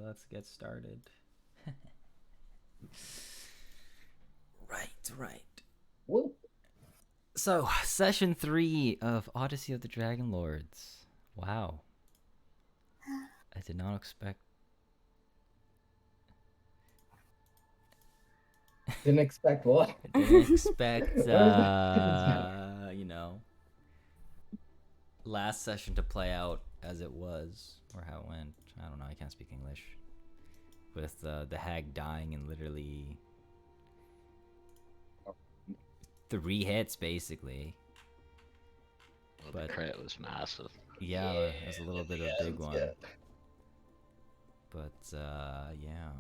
let's get started. Right. Whoop. So, session 3 of Odyssey of the Dragonlords. Wow. I did not expect. Didn't expect what? I didn't expect, last session to play out as it was, or how it went. I don't know, I can't speak English. With the hag dying in literally 3 hits, basically. But the crit was massive. Yeah, it was a little bit of a big one. Good. But, yeah.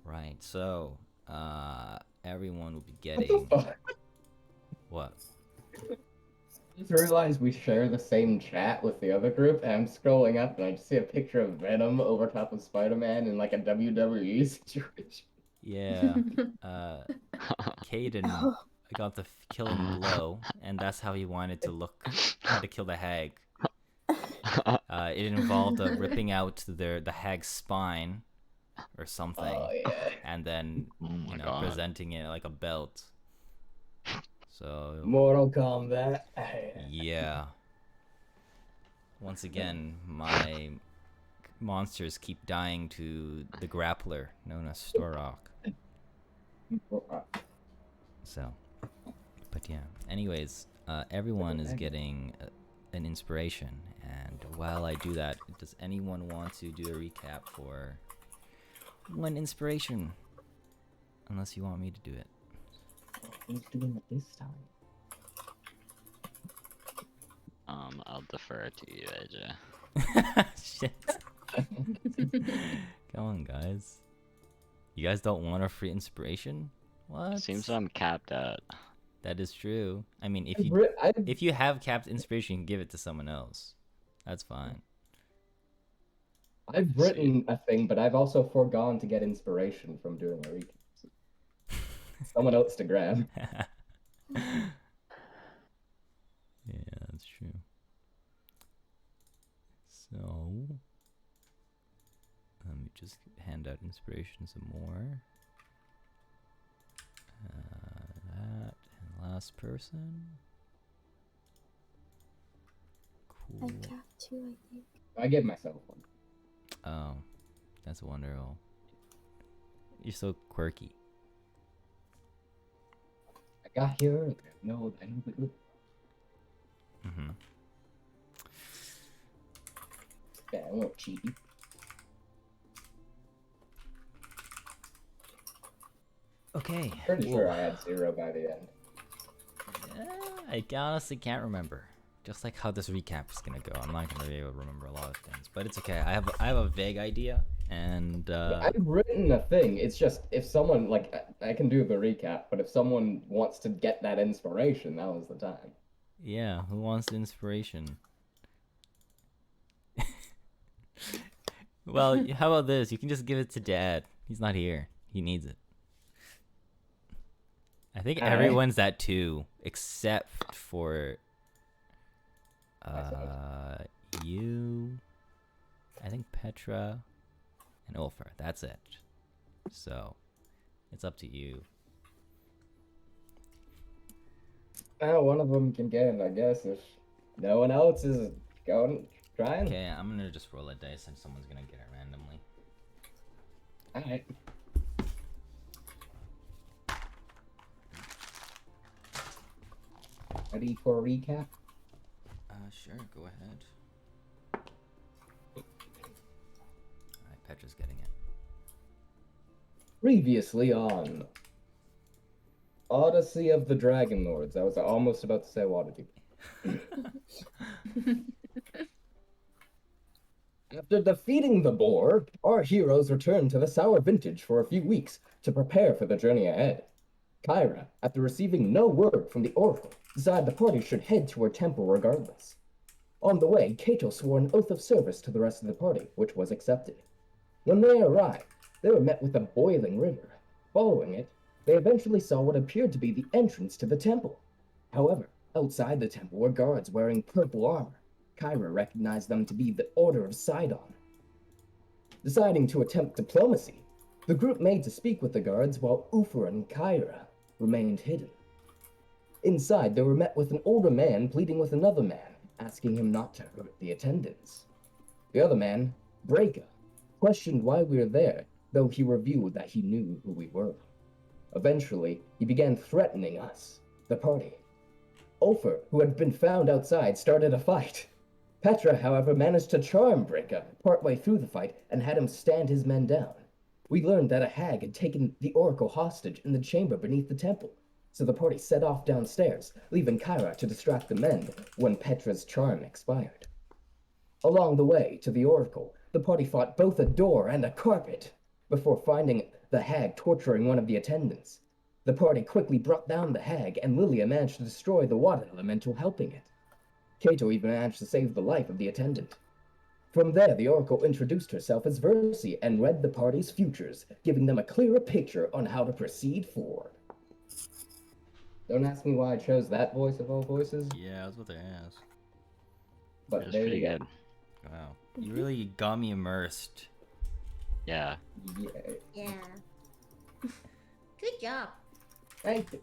Right, so, everyone will be getting... What? I just realized we share the same chat with the other group, and I'm scrolling up and I just see a picture of Venom over top of Spider-Man in like a WWE situation. Yeah. Caden got the killing blow, and that's how he wanted to look, how to kill the hag. It involved ripping out the hag's spine or something, Oh yeah. and then presenting it like a belt. So Mortal Kombat. yeah. Once again, my monsters keep dying to the grappler known as Storok. So, but yeah. Anyways, everyone is getting an inspiration, and while I do that, does anyone want to do a recap for one inspiration? Unless you want me to do it. Who's doing it this time? I'll defer to you, AJ. Shit. Come on, guys. You guys don't want a free inspiration? What? It seems I'm capped out. That is true. I mean, if you have capped inspiration, you can give it to someone else. That's fine. I've written a thing, but I've also foregone to get inspiration from doing a recap. Someone else to grab. Yeah, that's true. So, let me just hand out inspiration some more. That, and last person. Cool. I got 2, I think. I gave myself one. Oh, that's wonderful. You're so quirky. I got here earlier. No, I know the group. Mm-hmm. Yeah, I won't cheat. Okay. Pretty sure I had 0 by the end. I honestly can't remember. Just like how this recap is gonna go, I'm not gonna be able to remember a lot of things, but it's okay. I have a vague idea, and I've written a thing. It's just if someone I can do the recap, but if someone wants to get that inspiration, that was the time. yeah, who wants the inspiration? Well, how about this? You can just give it to Dad. He's not here. He needs it. I think everyone's that too, except for you, I think Petra, and Ulfar. That's it. So, it's up to you. One of them can get it, I guess, if no one else is trying. Okay, I'm gonna just roll a dice and someone's gonna get it randomly. Alright. Ready for a recap? Sure, go ahead. Alright, Petra's getting it. Previously on Odyssey of the Dragonlords. I was almost about to say Odyssey. After defeating the boar, our heroes returned to the Sour Vintage for a few weeks to prepare for the journey ahead. Kyra, after receiving no word from the Oracle, decided the party should head to her temple regardless. On the way, Kato swore an oath of service to the rest of the party, which was accepted. When they arrived, they were met with a boiling river. Following it, they eventually saw what appeared to be the entrance to the temple. However, outside the temple were guards wearing purple armor. Kyra recognized them to be the Order of Sidon. Deciding to attempt diplomacy, the group made to speak with the guards while Ufer and Kyra remained hidden. Inside, they were met with an older man pleading with another man, asking him not to hurt the attendants. The other man, Breaka, questioned why we were there, though he revealed that he knew who we were. Eventually, he began threatening us, the party. Ulfer, who had been found outside, started a fight. Petra, however, managed to charm Breaka partway through the fight and had him stand his men down. We learned that a hag had taken the oracle hostage in the chamber beneath the temple, so the party set off downstairs, leaving Kyra to distract the men when Petra's charm expired. Along the way to the oracle, the party fought both a door and a carpet before finding the hag torturing one of the attendants. The party quickly brought down the hag, and Lilia managed to destroy the water elemental helping it. Kato even managed to save the life of the attendant. From there, the oracle introduced herself as Versi and read the party's futures, giving them a clearer picture on how to proceed forward. Don't ask me why I chose that voice of all voices. Yeah, I was about to ask. But It was there pretty you go. good. Wow. You really got me immersed. Yeah. Yeah. Yeah. Good job. Thank you.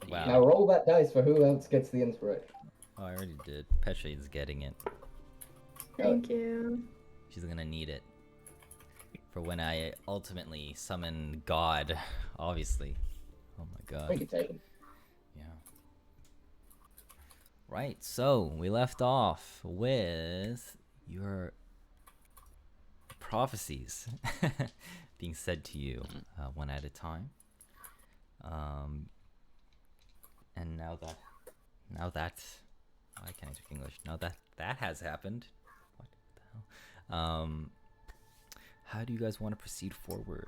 Wow. Now roll that dice for who else gets the inspiration. Oh, I already did. Petra is getting it. Thank you. She's gonna need it. For when I ultimately summon God, obviously. Oh my god. Thank you, Taken. Yeah. Right, so we left off with your prophecies being said to you one at a time. And now that why can't I speak English? Now that has happened. What the hell? How do you guys want to proceed forward?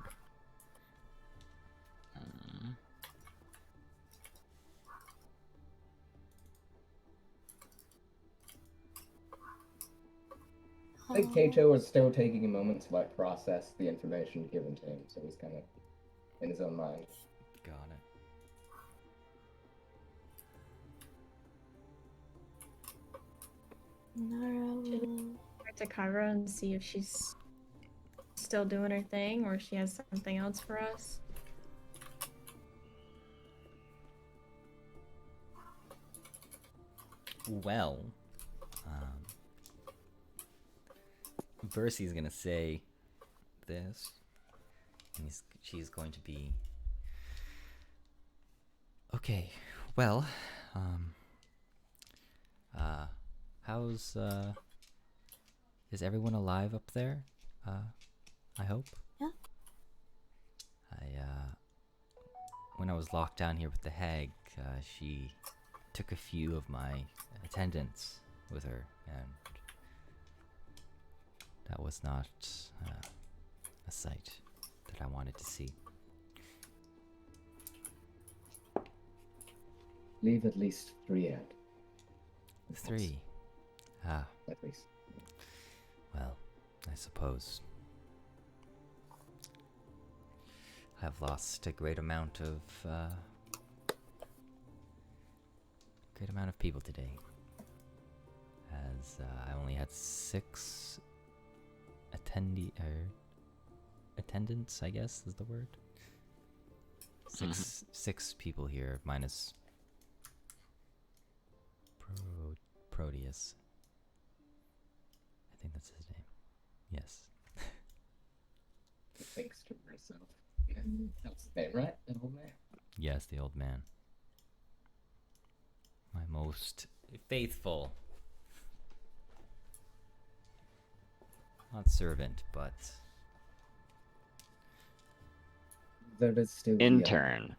I think Kato is still taking a moment to like process the information given to him, so he's kind of in his own mind. Got it. Talk to Kyra and see if she's still doing her thing or if she has something else for us. Well, Bercy's gonna say this, and she's going to be okay. Well, how's is everyone alive up there? I hope. Yeah. When I was locked down here with the hag, she took a few of my attendants with her, and that was not a sight that I wanted to see. Leave at least 3 out. 3. Ah, At least. well, I suppose I've lost a great amount of people today, as I only had 6 attendants, I guess is the word. Six people here, minus Proteus. I think that's his name. Yes. Thanks to myself. Yeah, that's the name, right? An old man. Yes, the old man. My most faithful. Not servant, but There is still Intern.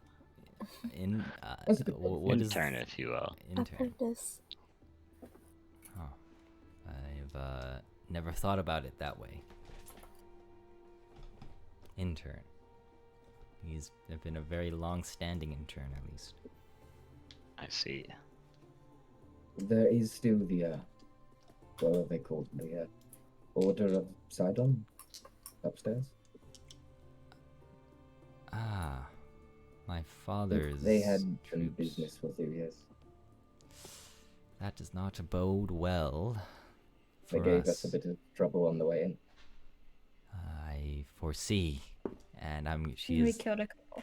That's a good what is Intern, if you will. intern? Apprentice. Huh. I've never thought about it that way. Intern. He's been a very long-standing intern, at least. I see. There is still the what are they called? The Order of Sidon upstairs. Ah, my father's They had some troops. business with you, yes. That does not bode well They for gave us. us a bit of trouble on the way in. foresee, and We killed a couple.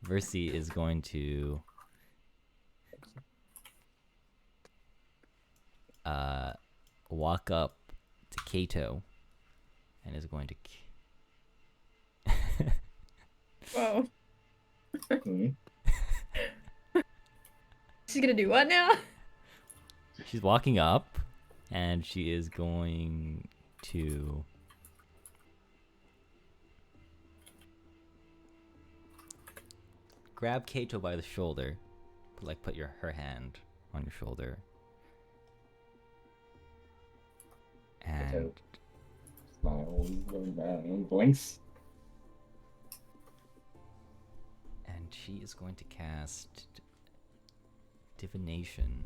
Versi is going to walk up to Kato and is going to Whoa. Hmm. She's gonna do what now? she's walking up and she is going to grab Kato by the shoulder, put her hand on your shoulder, and Kato smiles and blinks. and she is going to cast divination.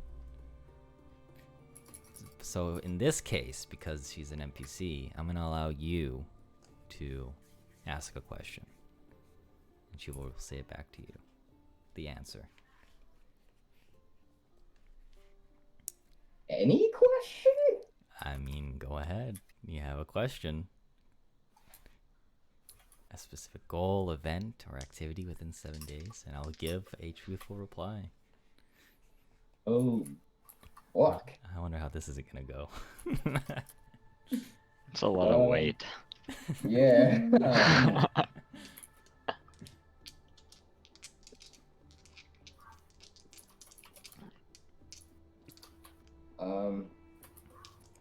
So in this case, because she's an NPC, I'm gonna allow you to ask a question, and she will say it back to you, the answer. Any question? I mean, go ahead. You have a question. A specific goal, event, or activity within 7 days, and I'll give a truthful reply. Oh, fuck. I wonder how this is gonna go. It's a lot of weight. Yeah.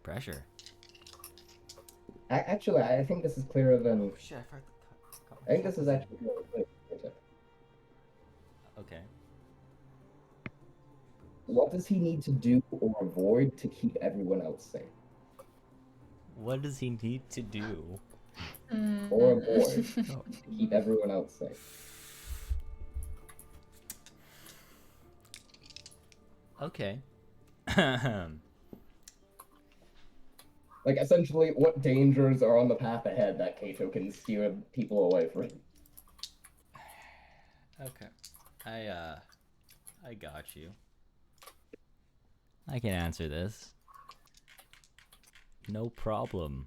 Pressure. Actually, I think this is clearer than. Shit, I forgot I think this is actually clearer. Okay. What does he need to do or avoid to keep everyone else safe? What does he need to do? Or avoid to keep everyone else safe? Okay. Like, essentially, what dangers are on the path ahead that Kato can steer people away from? Okay. I got you. I can answer this. No problem.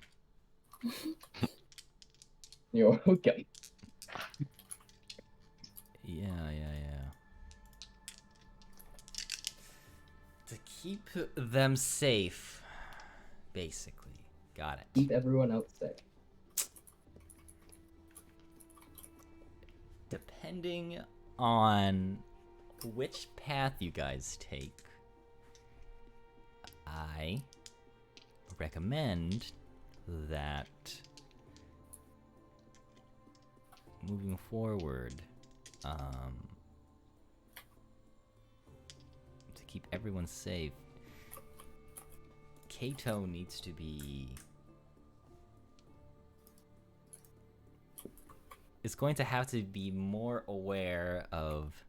You're okay. Yeah. To keep them safe, basically. Got it. Keep everyone else safe. Depending on which path you guys take, I recommend that moving forward, to keep everyone safe, Kato needs to be... is going to have to be more aware of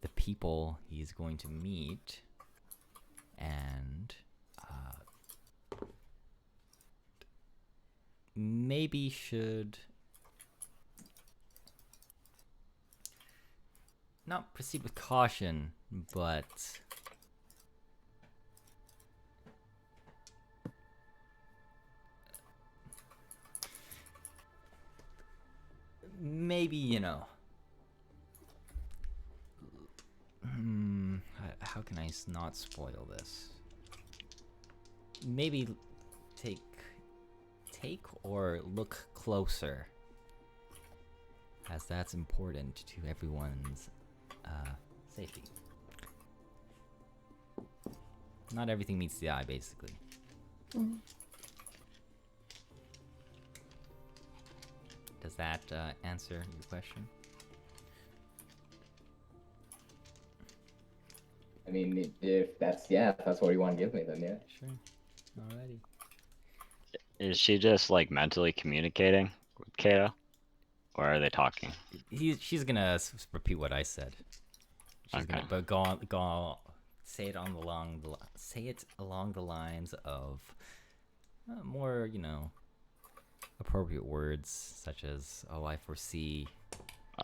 the people he's going to meet, and maybe should not proceed with caution, but maybe, how can I not spoil this? Maybe take or look closer, as that's important to everyone's safety. Not everything meets the eye, basically. Does that answer your question? I mean, if that's what you want to give me, then yeah. Sure. Alrighty. Is she just like mentally communicating with Kato? Or are they talking? She's gonna repeat what I said. She's Okay. gonna go on, say it along the lines of more, appropriate words such as, "Oh, I foresee."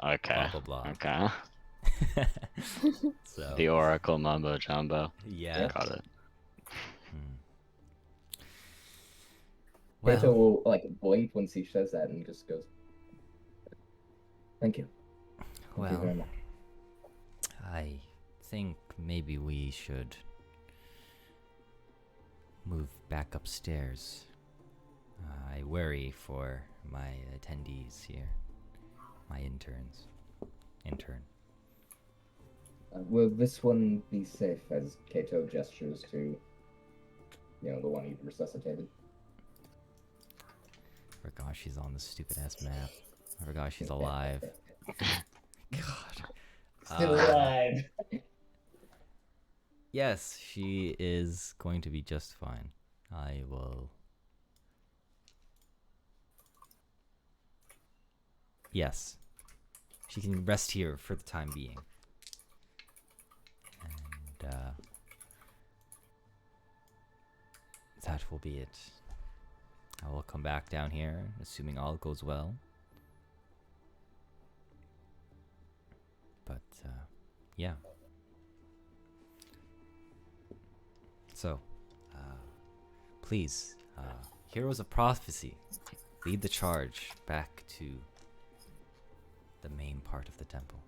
Okay. Blah blah blah. Okay. So The Oracle mumbo jumbo. yeah. Got it. Kato Well, will like blink when she says that and just goes, "Thank you. Thank you very well, much." I think maybe we should move back upstairs. I worry for my attendees here, my interns. Intern. Will this one be safe? As Kato gestures to, the one he resuscitated. I forgot she's on this stupid ass map. I forgot she's alive. God. Still alive. Yes, she is going to be just fine. I will. Yes. She can rest here for the time being. And, that will be it. I will come back down here, assuming all goes well. But, yeah. So, please, Heroes of Prophecy, lead the charge back to the main part of the temple.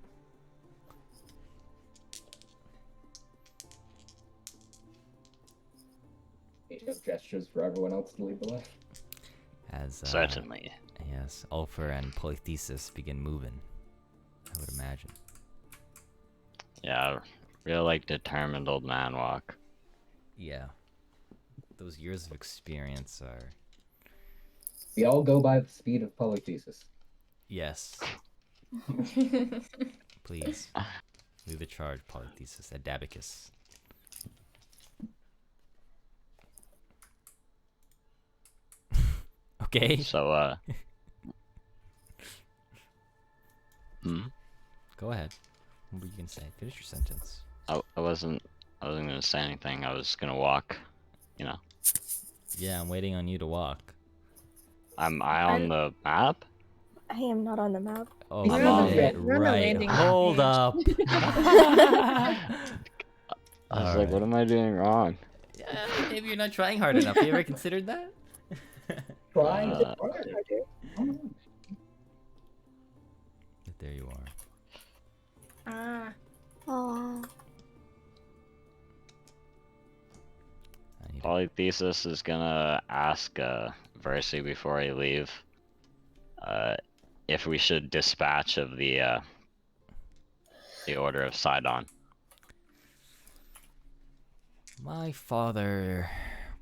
Kato gestures for everyone else to lead the way. As, Certainly. yes, Ulfer and Polythesis begin moving, I would imagine. Yeah, real like determined old man walk. Yeah. Those years of experience are... We all go by the speed of polythesis. Yes. Please. Lead the charge, Polythesis, Adabicus. Okay. So, Go ahead. What were you gonna say? Finish your sentence. I wasn't gonna say anything. I was gonna walk, you know. Yeah, I'm waiting on you to walk. Am I on the map? I am not on the map. Oh, You're on the shit, you're on the right. landing Hold page. up. I was like, Alright. what am I doing wrong? Yeah, maybe you're not trying hard enough. Have you ever considered that? Trying Uh, harder. But there you are. Ah, Oh, I need to... Polythesis is gonna ask Versi before I leave if we should dispatch of the Order of Sidon. My father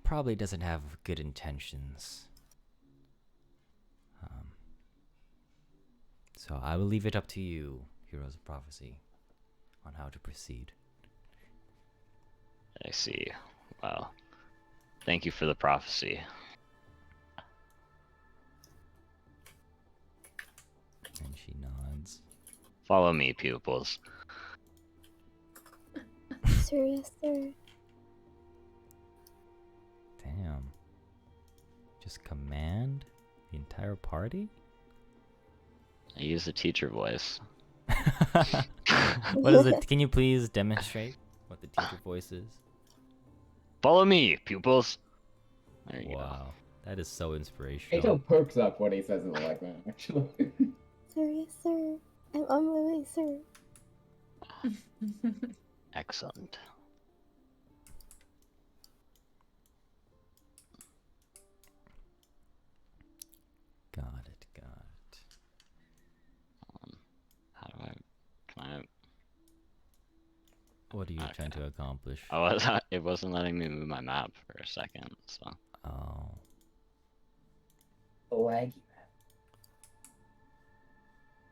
probably doesn't have good intentions. So I will leave it up to you, Heroes of Prophecy, on how to proceed. I see. Well, thank you for the prophecy. And she nods. Follow me, pupils. sir, yes, sir. Damn. Just command the entire party? I use the teacher voice. What is it? Can you please demonstrate what the teacher voice is? Follow me, pupils. There you go. Wow. That is so inspirational. Kato perks up when he says it like that, actually. Sir, yes, sir. I'm on my way, sir. Excellent. Got it, got it. How do I? Can What are you Okay. trying to accomplish? it wasn't letting me move my map for a second, so. Oh. Laggy.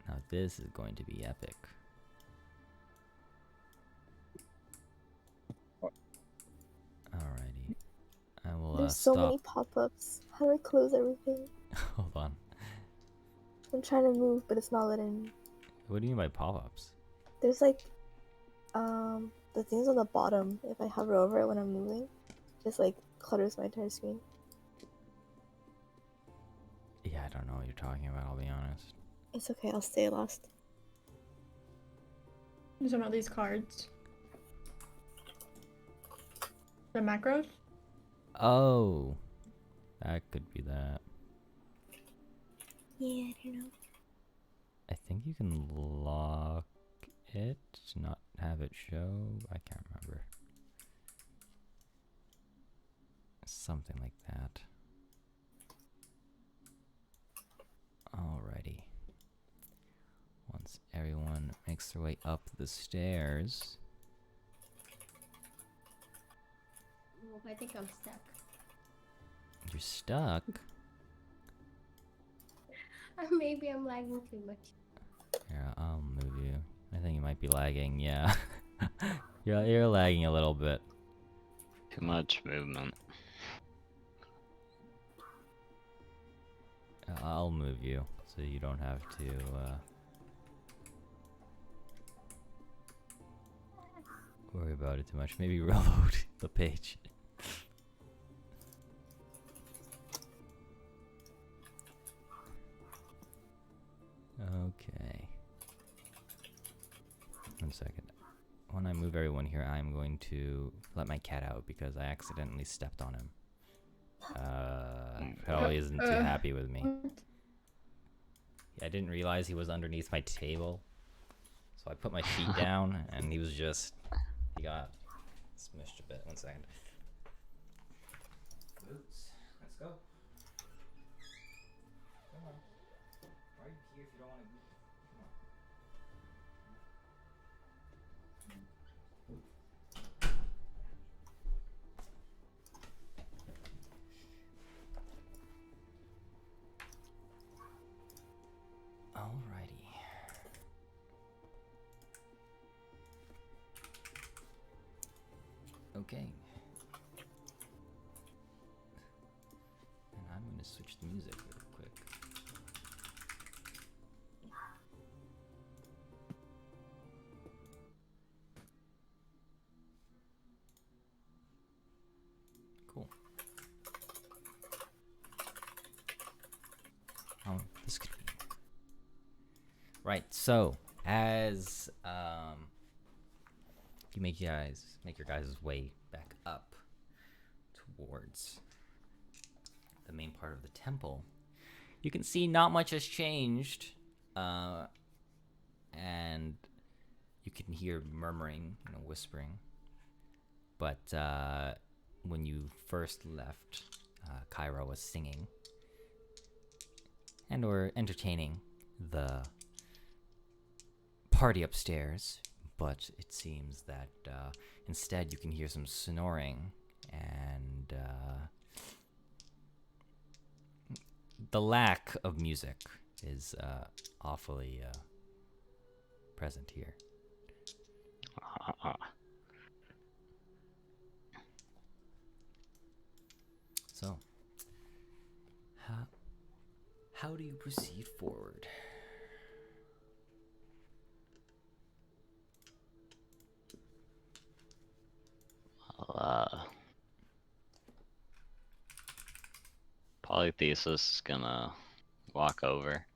Now this is going to be epic. Alrighty. I will There's so stop. many pop-ups. How do I close everything? Hold on. I'm trying to move, but it's not letting me. What do you mean by pop-ups? There's like, the things on the bottom. If I hover over it when I'm moving, just like clutters my entire screen. Yeah, I don't know what you're talking about, I'll be honest. It's okay. I'll stay last. There's some of these cards. The macros? Oh. That could be that. Yeah, I don't know. I think you can lock it to not have it show. I can't remember. Something like that. Alrighty. Once everyone makes their way up the stairs. Oh, I think I'm stuck. You're stuck? Maybe I'm lagging too much. Here, I'll move you. I think you might be lagging, yeah. you're lagging a little bit. Too much movement. I'll move you so you don't have to worry about it too much. Maybe reload the page. Okay. 1 second. When I move everyone here, I'm going to let my cat out because I accidentally stepped on him. Probably isn't too happy with me. I didn't realize he was underneath my table, so I put my feet down, and he got smushed a bit. 1 second. Boots, let's go. Come on. Why are you here if you don't want to move? Come on. Alrighty. Okay. And I'm going to switch the music real quick. Cool. Oh, this could be. Right, so as you make your guys' way back up towards the main part of the temple, you can see not much has changed, and you can hear murmuring, whispering. But when you first left, Kyra was singing and or entertaining the party upstairs, but it seems that instead you can hear some snoring and the lack of music is awfully present here. So, how do you proceed forward? Polythesis is gonna walk over.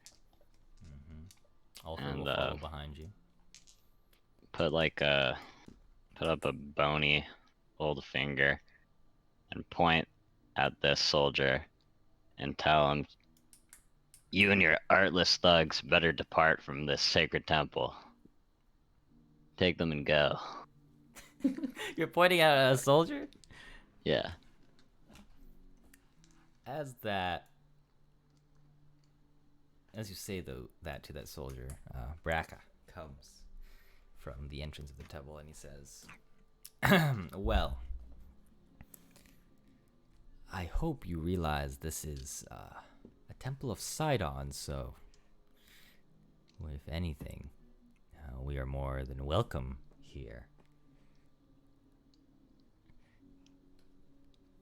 Also And, will follow behind you. Put up a bony old finger and point at this soldier and tell him, "You and your artless thugs better depart from this sacred temple. Take them and go." You're pointing at a soldier? Yeah. As you say that to that soldier, Braca comes from the entrance of the temple and he says, well, I hope you realize this is a temple of Sidon, so if anything, we are more than welcome here.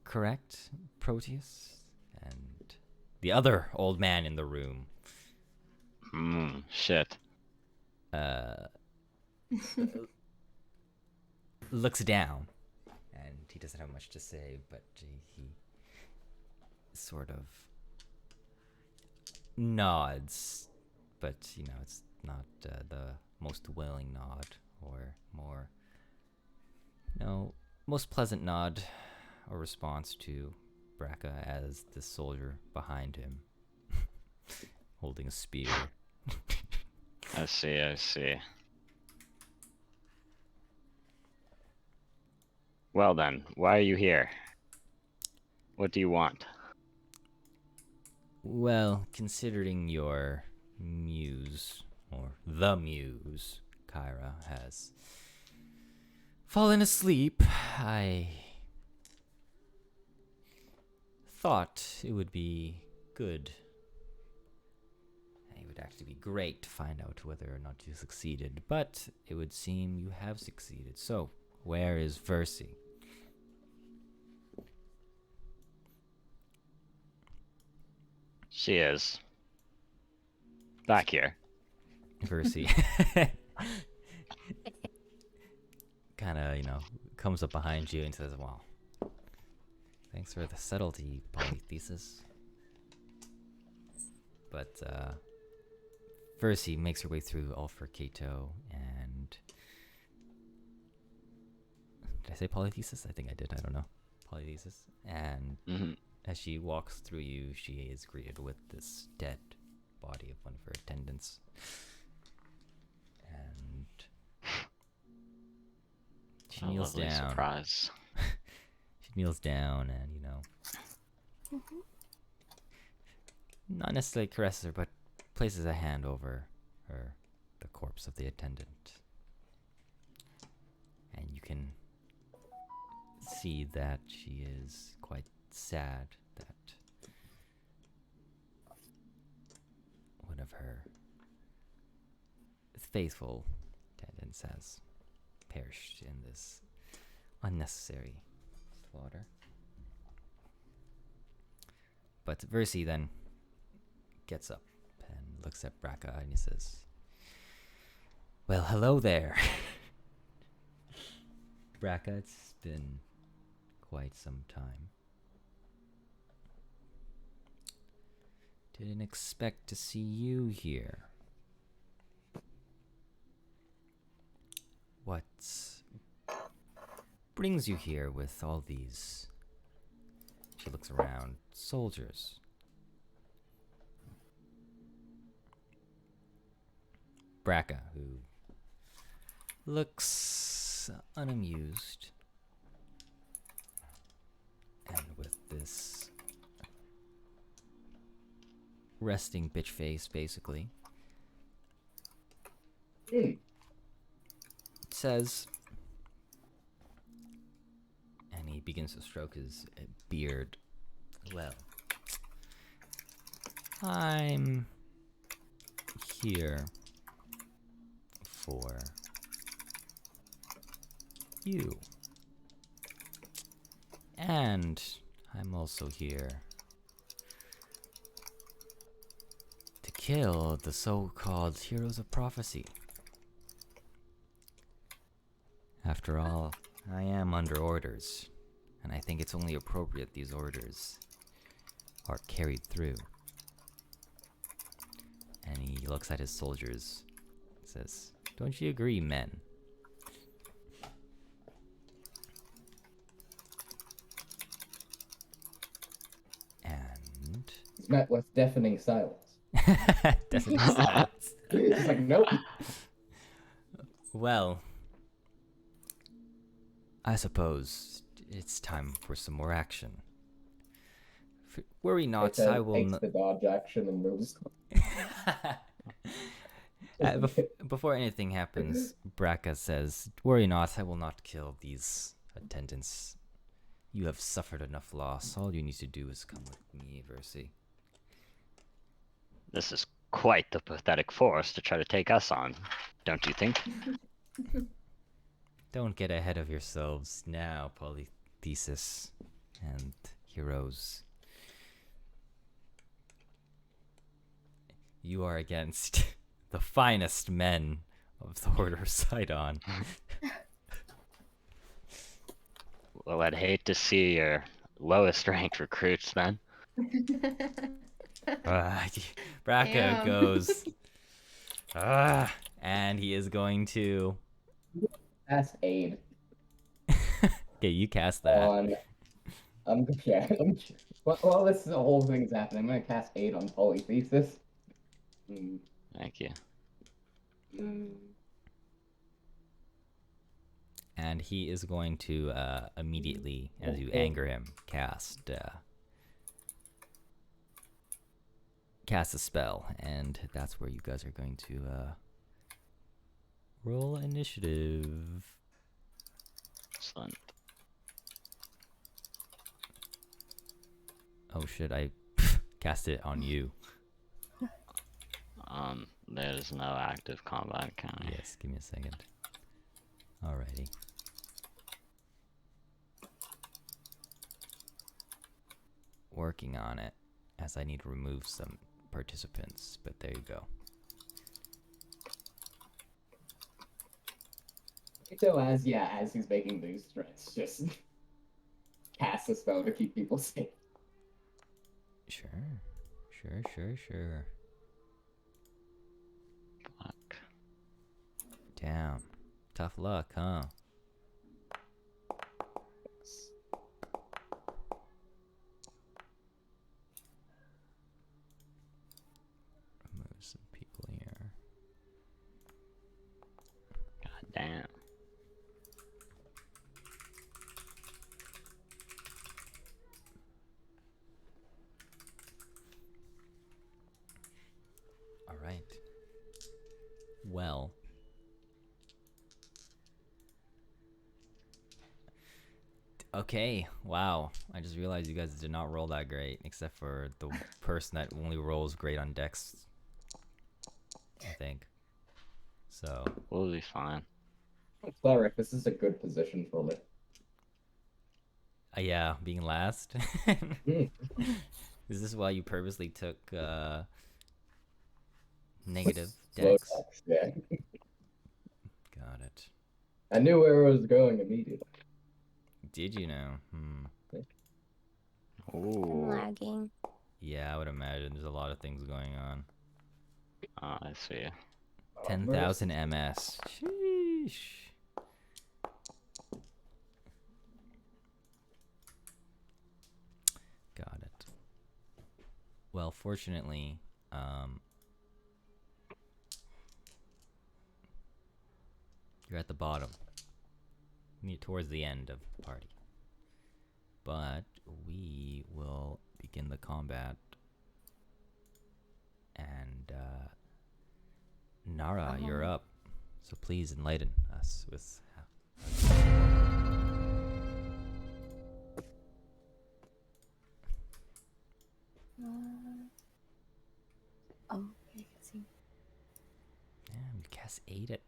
Correct, Proteus? And the other old man in the room Shit. looks down, and he doesn't have much to say, but he sort of nods, but it's not the most willing nod, or more most pleasant nod or response to Braca as the soldier behind him, holding a spear. I see, I see. Well then, why are you here? What do you want? Well, considering your muse, or the muse, Kyra, has fallen asleep, I thought it would be good. It would actually be great to find out whether or not you succeeded, but it would seem you have succeeded. So, where is Versi? She is back here. Versi kind of, comes up behind you and says, well, thanks for the subtlety, Polythesis. But, Versi makes her way through Ulfur Cato and... Did I say Polythesis? I think I did, I don't know. Polythesis. And as she walks through you, she is greeted with this dead body of one of her attendants. And she kneels Lovely down. surprise. She kneels down and, not necessarily caresses her, but places a hand over her, the corpse of the attendant. And you can see that she is quite sad that one of her faithful attendants has perished in this unnecessary slaughter. But Versi then gets up and looks at Braca and he says, well, hello there. Braca, it's been quite some time. Didn't expect to see you here. What brings you here with all these, she looks around, soldiers? Braca, who looks unamused, and with this resting bitch face, basically, says, and he begins to stroke his beard, well, I'm here for you. And I'm also here to kill the so-called heroes of prophecy. After all, I am under orders, and I think it's only appropriate these orders are carried through. And he looks at his soldiers and says, don't you agree, men? And... It's met with deafening silence. Deafening silence. It's like, nope. Well, I suppose it's time for some more action. Worry not, I will takes the dodge action and moves. Before anything happens, Braca says, worry not, I will not kill these attendants. You have suffered enough loss. All you need to do is come with me, Versi. This is quite the pathetic force to try to take us on, don't you think? Don't get ahead of yourselves now, Polythesis and heroes. You are against the finest men of the Order of Sidon. Well, I'd hate to see your lowest ranked recruits then. Braca Damn. goes, and he is going to... That's aid. Okay, you cast that. On Yeah. While this whole thing's happening, I'm gonna cast Aid on Polythesis. Mm, Thank you. And he is going to immediately, as you anger him, cast a spell, and that's where you guys are going to roll initiative. Excellent. Oh shit! I cast it on you. There's no active combat counter. Yes, give me a second. Alrighty. Working on it, as I need to remove some participants, but there you go. So as he's making these threats, just cast a spell to keep people safe. Sure. Sure. Fuck. Damn. Tough luck, huh? Remove some people here. God damn. Alright. Well. Okay, wow. I just realized you guys did not roll that great, except for the person that only rolls great on Dex, I think. So, We'll be fine. Cleric, this is a good position for me. yeah, being last. Mm. Is this why you purposely took negative Slow Dex? Dex, yeah. Got it. I knew where it was going immediately. Did you know? I'm Ooh. lagging. Yeah, I would imagine there's a lot of things going on. Oh, I see. 10,000 MS. Sheesh. Got it. Well, fortunately, you're at the bottom, towards the end of the party. But we will begin the combat. And Nara, you're up. So please enlighten us with. Okay, I see. Yeah, you cast 8 at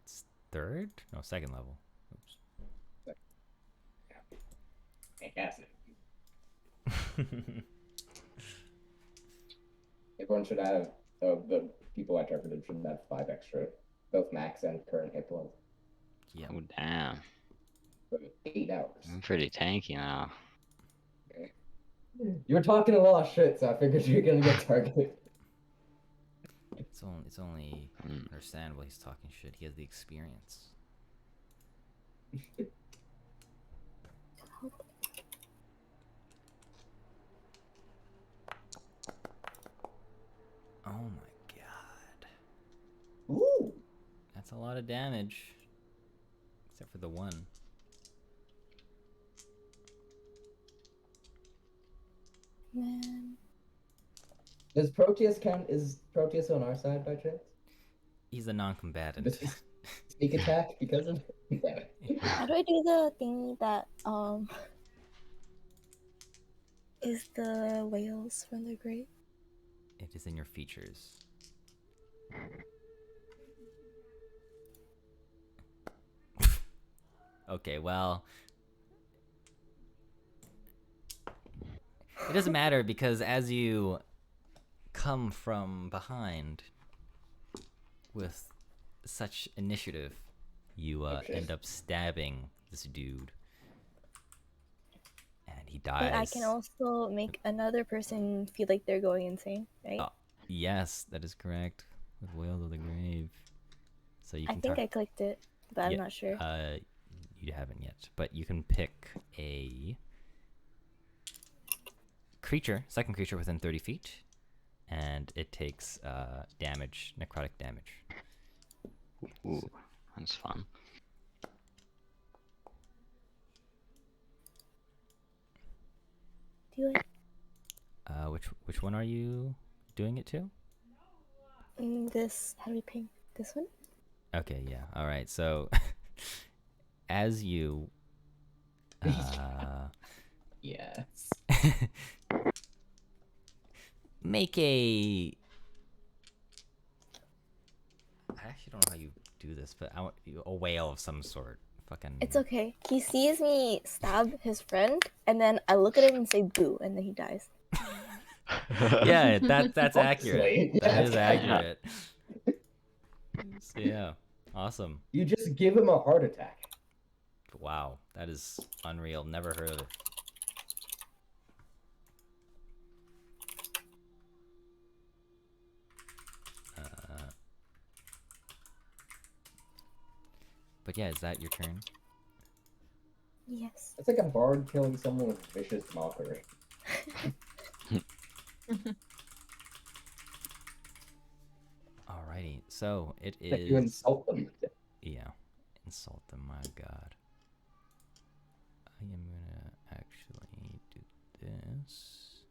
third? No, second level. Oops. Can't cast it. Everyone should have, the people I targeted should have 5 extra, both max and current hit points. Yeah. Oh, damn. For 8 hours. I'm pretty tanky now. Okay. You were talking a lot of shit, so I figured you were gonna get targeted. It's only understandable he's talking shit. He has the experience. Oh my god. Ooh! That's a lot of damage. Except for the one. Man. Does Proteus count? Is Proteus on our side by chance? He's a non-combatant. Does he sneak attack because of it? How do I do the thingy that is the whales from the grave? It is in your features. Okay, well, it doesn't matter because as you come from behind with such initiative, you end up stabbing this dude, and he dies. But I can also make another person feel like they're going insane, right? Yes, that is correct. With Whales of the Grave. So you I can think I clicked it, but I'm not sure. You haven't yet, but you can pick a second creature within 30 feet, and it takes damage, necrotic damage. Ooh, that's fun. Do it. Which one are you doing it to? This. How do we ping? This one? Okay, yeah. All right. So, as you, Yes. make a. I actually don't know how you do this, but I want a whale of some sort. Fucking. It's okay. He sees me stab his friend, and then I look at him and say "boo," and then he dies. Yeah, that's accurate. Honestly, That yeah, is it's accurate. So, yeah, awesome. You just give him a heart attack. Wow, that is unreal. Never heard of it. But yeah, is that your turn? Yes. It's like a bard killing someone with vicious mockery. Alrighty, so it Like you is. insult them. Yeah, insult them. My God, I am gonna actually do this.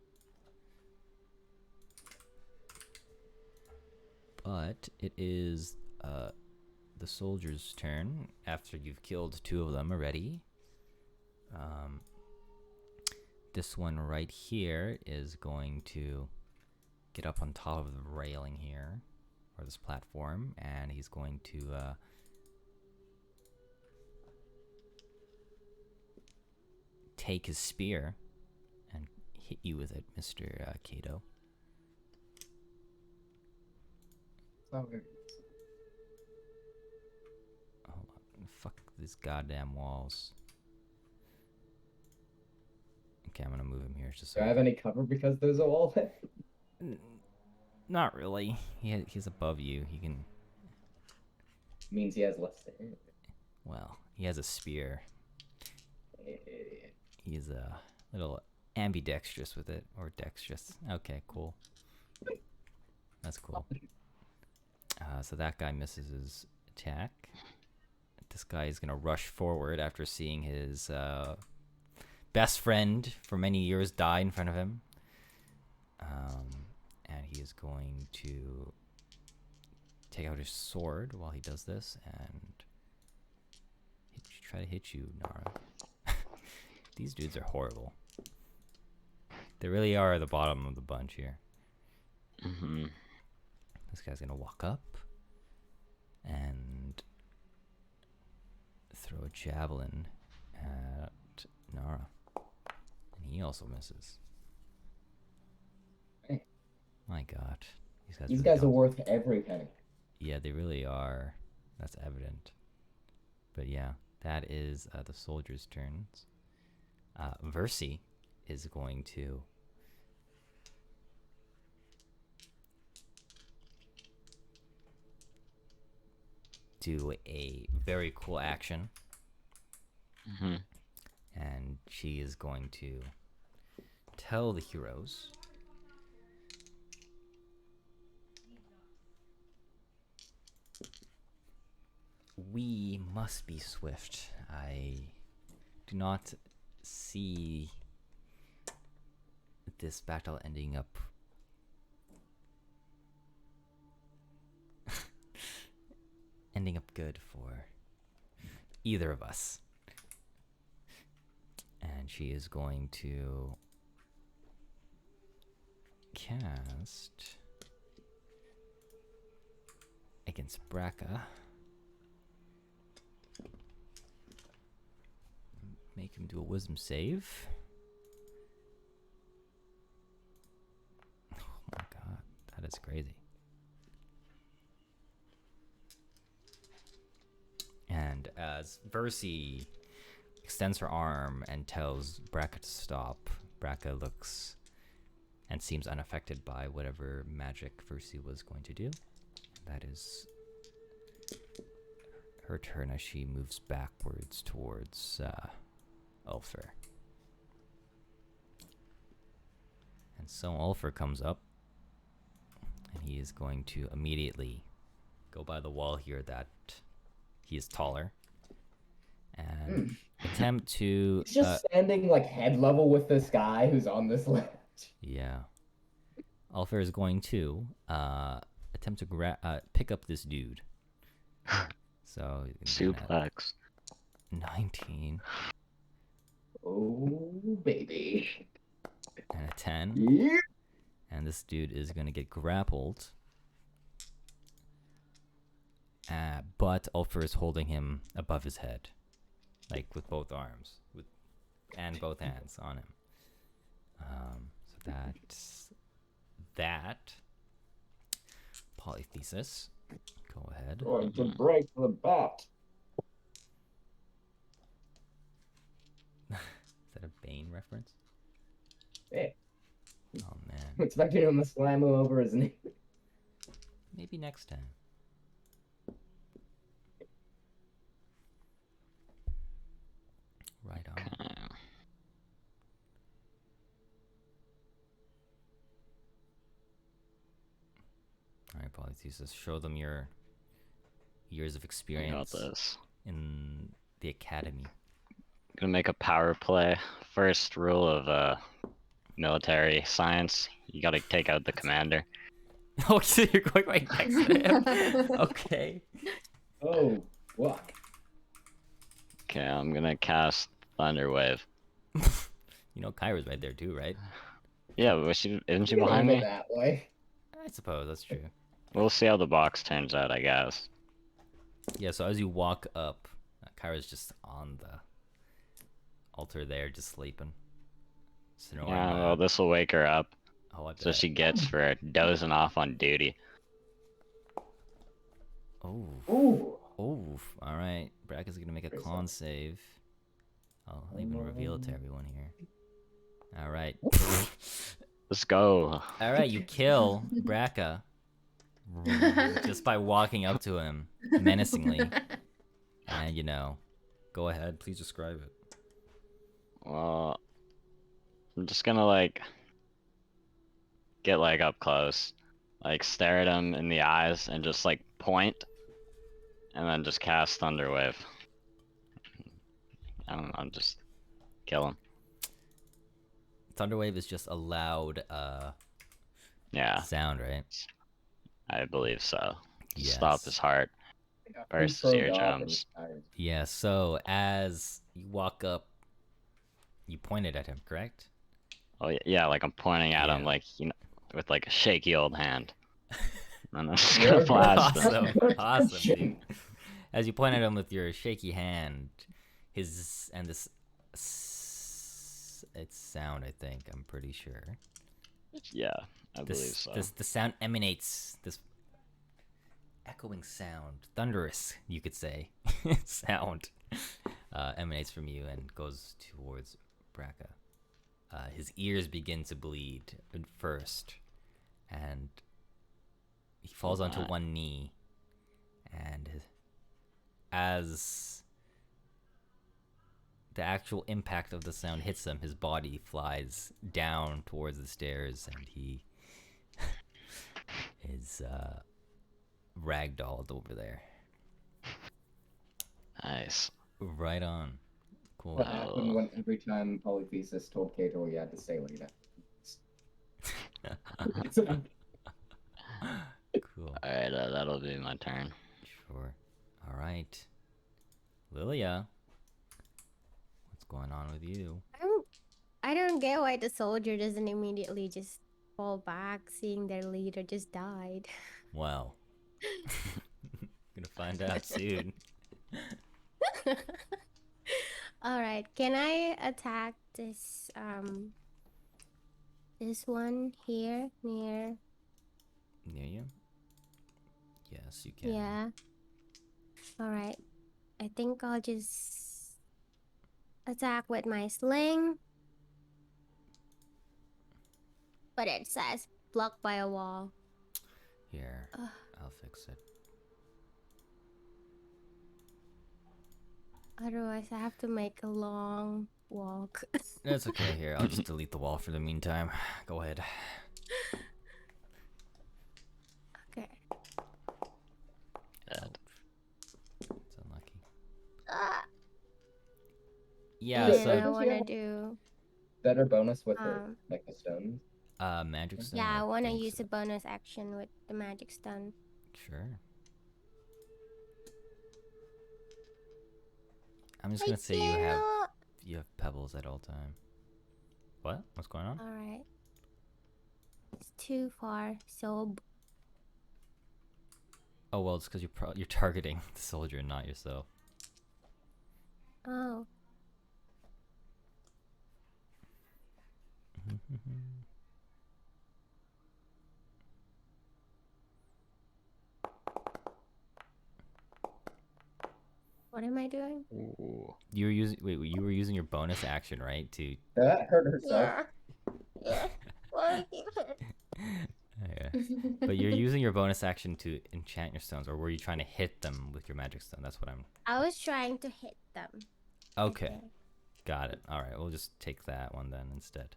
But it is the soldier's turn after you've killed 2 of them already. This one right here is going to get up on top of the railing here, or this platform, and he's going to take his spear and hit you with it, Mr. Kato. Not very- Hold on. Fuck these goddamn walls. Okay, I'm gonna move him here just so. Do I have any cover because there's a wall there? Not really. He's above you. He can. Means he has less damage. Well, he has a spear. Eh, He's a little ambidextrous with it, or dexterous. Okay, cool. That's cool. So that guy misses his attack. This guy is gonna rush forward after seeing his best friend for many years die in front of him. And he is going to take out his sword while he does this and try to hit you, Nara. These dudes are horrible. They really are the bottom of the bunch here. Mm-hmm. This guy's gonna walk up and throw a javelin at Nara. And he also misses. Hey. My God. These really guys are don't- worth every penny. Yeah, they really are. That's evident. But yeah, that is the soldiers' turns. Versi is going to do a very cool action. Mm-hmm. And she is going to tell the heroes we must be swift. I do not see this battle ending up good for either of us. And she is going to cast against Braca. Make him do a wisdom save. Oh my God, that is crazy. And as Versi extends her arm and tells Braca to stop, Braca looks and seems unaffected by whatever magic Versi was going to do. That is her turn as she moves backwards towards Ulfer. And so Ulfer comes up, and he is going to immediately go by the wall here that he is taller, and attempt to. He's just standing like head level with this guy who's on this ledge. Yeah. Ulfer is going to attempt to pick up this dude. So Suplex. 19 Oh baby. and a 10. Yeah. And this dude is going to get grappled. But Ulfer is holding him above his head. Like with both arms. And both hands on him. So that's that. Polythesis. Go ahead. Going to break the bat. Is that a Bane reference? Hey, Oh man. I'm expecting him to slam him over his knee. Maybe next time. Right on. Alright, Polythesis, show them your years of I got experience this. in the academy. Gonna make a power play. First rule of military science: you gotta take out the commander. Oh, so you're going right next to him? Okay. Oh, fuck. Okay, I'm gonna cast Thunderwave. You know Kyra's right there too, right? Yeah, but isn't she You can behind aim it me? that way. I suppose that's true. We'll see how the box turns out, I guess. Yeah, so as you walk up, Kyra's just on the altar there, just sleeping. Snoring Yeah, loud. well, this will wake her up. Oh, I So bet. she gets for dozing off on duty. Oh. Ooh. Oh. Alright. Bracca's gonna make a Pretty con save. I'll even reveal it to everyone here. Alright. Let's go. Alright, you kill Bracca just by walking up to him menacingly. And, go ahead, please describe it. Well, I'm just gonna get up close, stare at him in the eyes and just point, and then just cast Thunderwave. I don't know, just kill him. Thunderwave is just a loud Yeah, sound, right? I believe so. Yes. Stop his heart. Burst his eardrums. Yeah, so as you walk up, you pointed at him, correct? Oh yeah, I'm pointing at him Yeah. with a shaky old hand. And I'm just You're gonna blast him. Awesome, dude. As you point at him with your shaky hand, it's sound, I think, I'm pretty sure. Yeah, I believe so. The sound emanates this echoing sound, thunderous, you could say, sound emanates from you and goes towards Bracca. His ears begin to bleed at first, and he falls onto one knee, and as the actual impact of the sound hits him, his body flies down towards the stairs, and he is ragdolled over there. Nice. Right on. Cool. What happened when every time Polythesis told Kato he had to stay late? Cool. Alright, that'll be my turn. Sure. All right. Lilia, what's going on with you? I don't get why the soldier doesn't immediately just fall back, seeing their leader just died. Well, gonna find out soon. All right, can I attack this this one here near you? Yes, you can. Yeah. All right. I think I'll just attack with my sling. But it says blocked by a wall. Here, I'll fix it. Otherwise, I have to make a long walk. That's okay. Here, I'll just delete the wall for the meantime. Go ahead. Okay. Dead. It's unlucky. Ah, Yeah. and Wait, So, I doesn't she wanna have a do better bonus with her, um like the stones? magic stone. yeah, I wanna think use so. a bonus action with the magic stone. Sure. I'm just gonna say you have pebbles at all time. What? What's going on? Alright. It's too far, so Oh well, it's because you're targeting the soldier, not yourself. oh. What am I doing? Ooh. You were using you were using your bonus action, right? To That hurt herself. Yeah. Why you hit? yeah. But you're using your bonus action to enchant your stones, or were you trying to hit them with your magic stone? That's what I'm. I was trying to hit them. Okay, Okay. got it. All right, we'll just take that one then instead.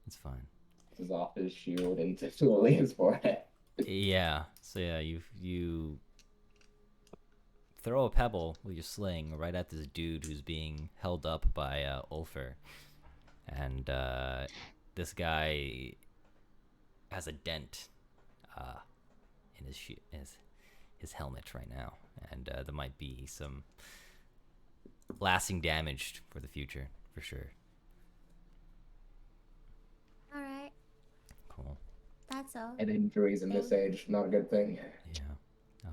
It's fine. This is off his shield into Tulia's forehead. Yeah. So yeah, you throw a pebble with your sling right at this dude who's being held up by Ulfer, and this guy has a dent in his helmet right now, and there might be some lasting damage for the future for sure. Alright, Cool. that's all. And injuries in this age, not a good thing. Yeah.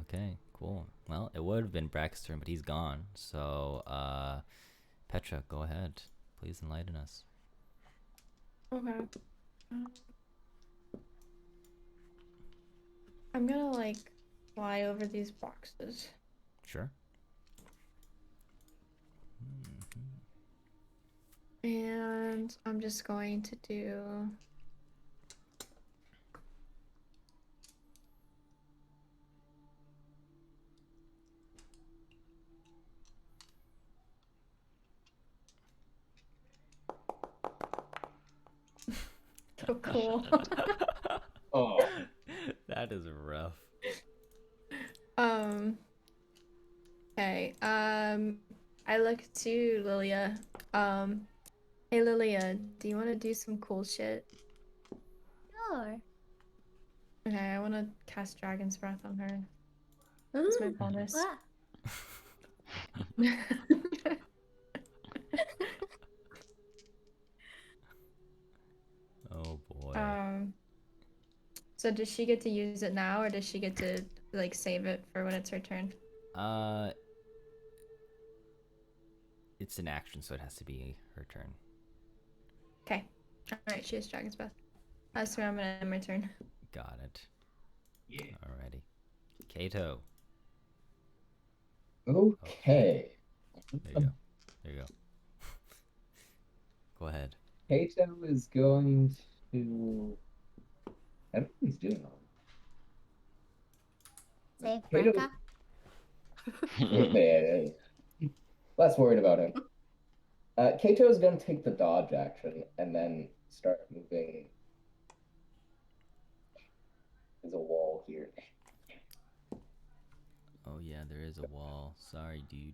Okay. Cool. Well, it would have been Brack's turn, but he's gone. So, Petra, go ahead. Please enlighten us. Okay. I'm gonna like fly over these boxes. Sure. And I'm just going to do so cool. Oh, That is rough. Okay. I look to Lilia. Hey Lilia, do you want to do some cool shit? Sure. Okay, I want to cast Dragon's Breath on her. That's my bonus. What? Oh boy. So does she get to use it now, or does she get to like save it for when it's her turn? It's an action, so it has to be her turn. Okay. Alright, she has Dragon's Breath. So I'm gonna end my turn. Got it. Yeah. Alrighty. Kato. okay. There you go. There you go. Go ahead. Kato is going to. I don't know what he's doing. Save Kato- Brecca? Yeah. Less worried about him. Kato is going to take the dodge action and then start moving. There's a wall here. Oh yeah, there is a wall. Sorry, dude.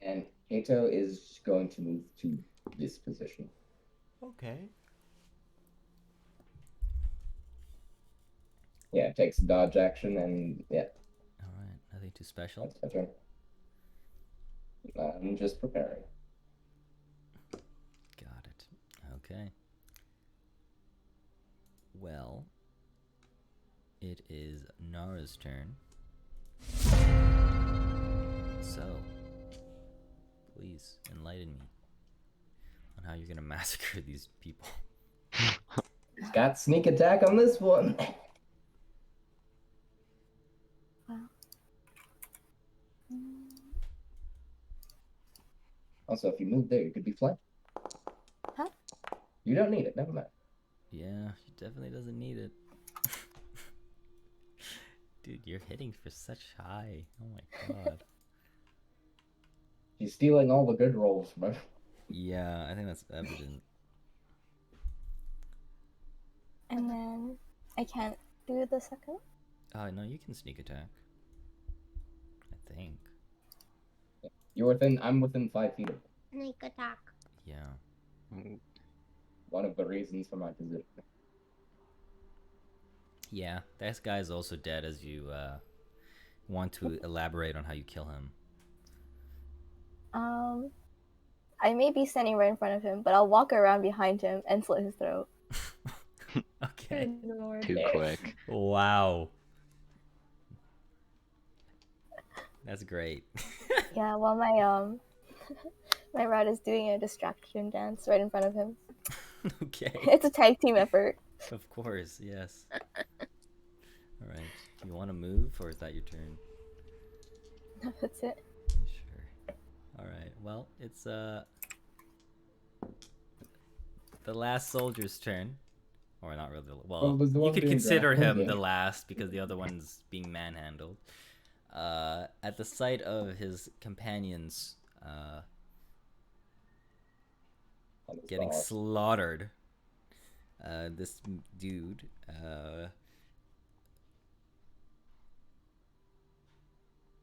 And Kato is going to move to this position. Okay. Yeah, takes a dodge action and yeah, Alright, nothing too special. that's my turn. I'm just preparing. Got it. Okay. Well, it is Nara's turn. So, please enlighten me on how you're gonna massacre these people. He's got sneak attack on this one. Also, if you move there, you could be flank. Huh? You don't need it. Never mind. Yeah, she definitely doesn't need it. Dude, you're hitting for such high. Oh my god. He's stealing all the good rolls from us. Yeah, I think that's evident. And then I can't do the second. No, you can sneak attack. I think. I'm within 5 feet of him. Sneak attack. Yeah. One of the reasons for my position. Yeah, this guy is also dead as you want to elaborate on how you kill him. I may be standing right in front of him, but I'll walk around behind him and slit his throat. Okay. Good lord. Too quick. Wow. That's great. Yeah, while my my rat is doing a distraction dance right in front of him. Okay. It's a tag team effort. Of course, yes. Alright. Do you want to move, or is that your turn? No, that's it. Sure. Alright, well, it's the last soldier's turn. Or not really. Well, was the you one could being consider grappled, him yeah. the last because the other one's being manhandled. At the sight of his companions On his getting boss. slaughtered, this dude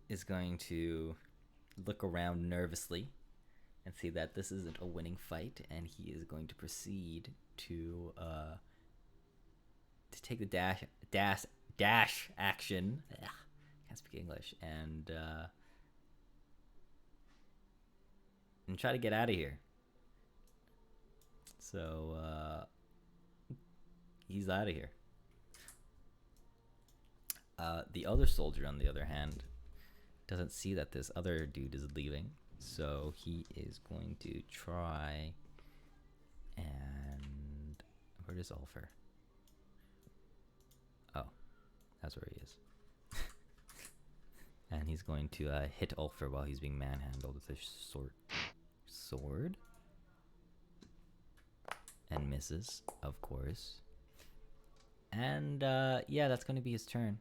is going to look around nervously and see that this isn't a winning fight, and he is going to proceed to take the dash action. Ugh, can't speak English, and try to get out of here. So he's out of here. The other soldier, on the other hand, doesn't see that this other dude is leaving, so he is going to try and... Where is Ulfer? Oh, that's where he is. And he's going to hit Ulfer while he's being manhandled with his sword. And misses, of course. And yeah, that's going to be his turn.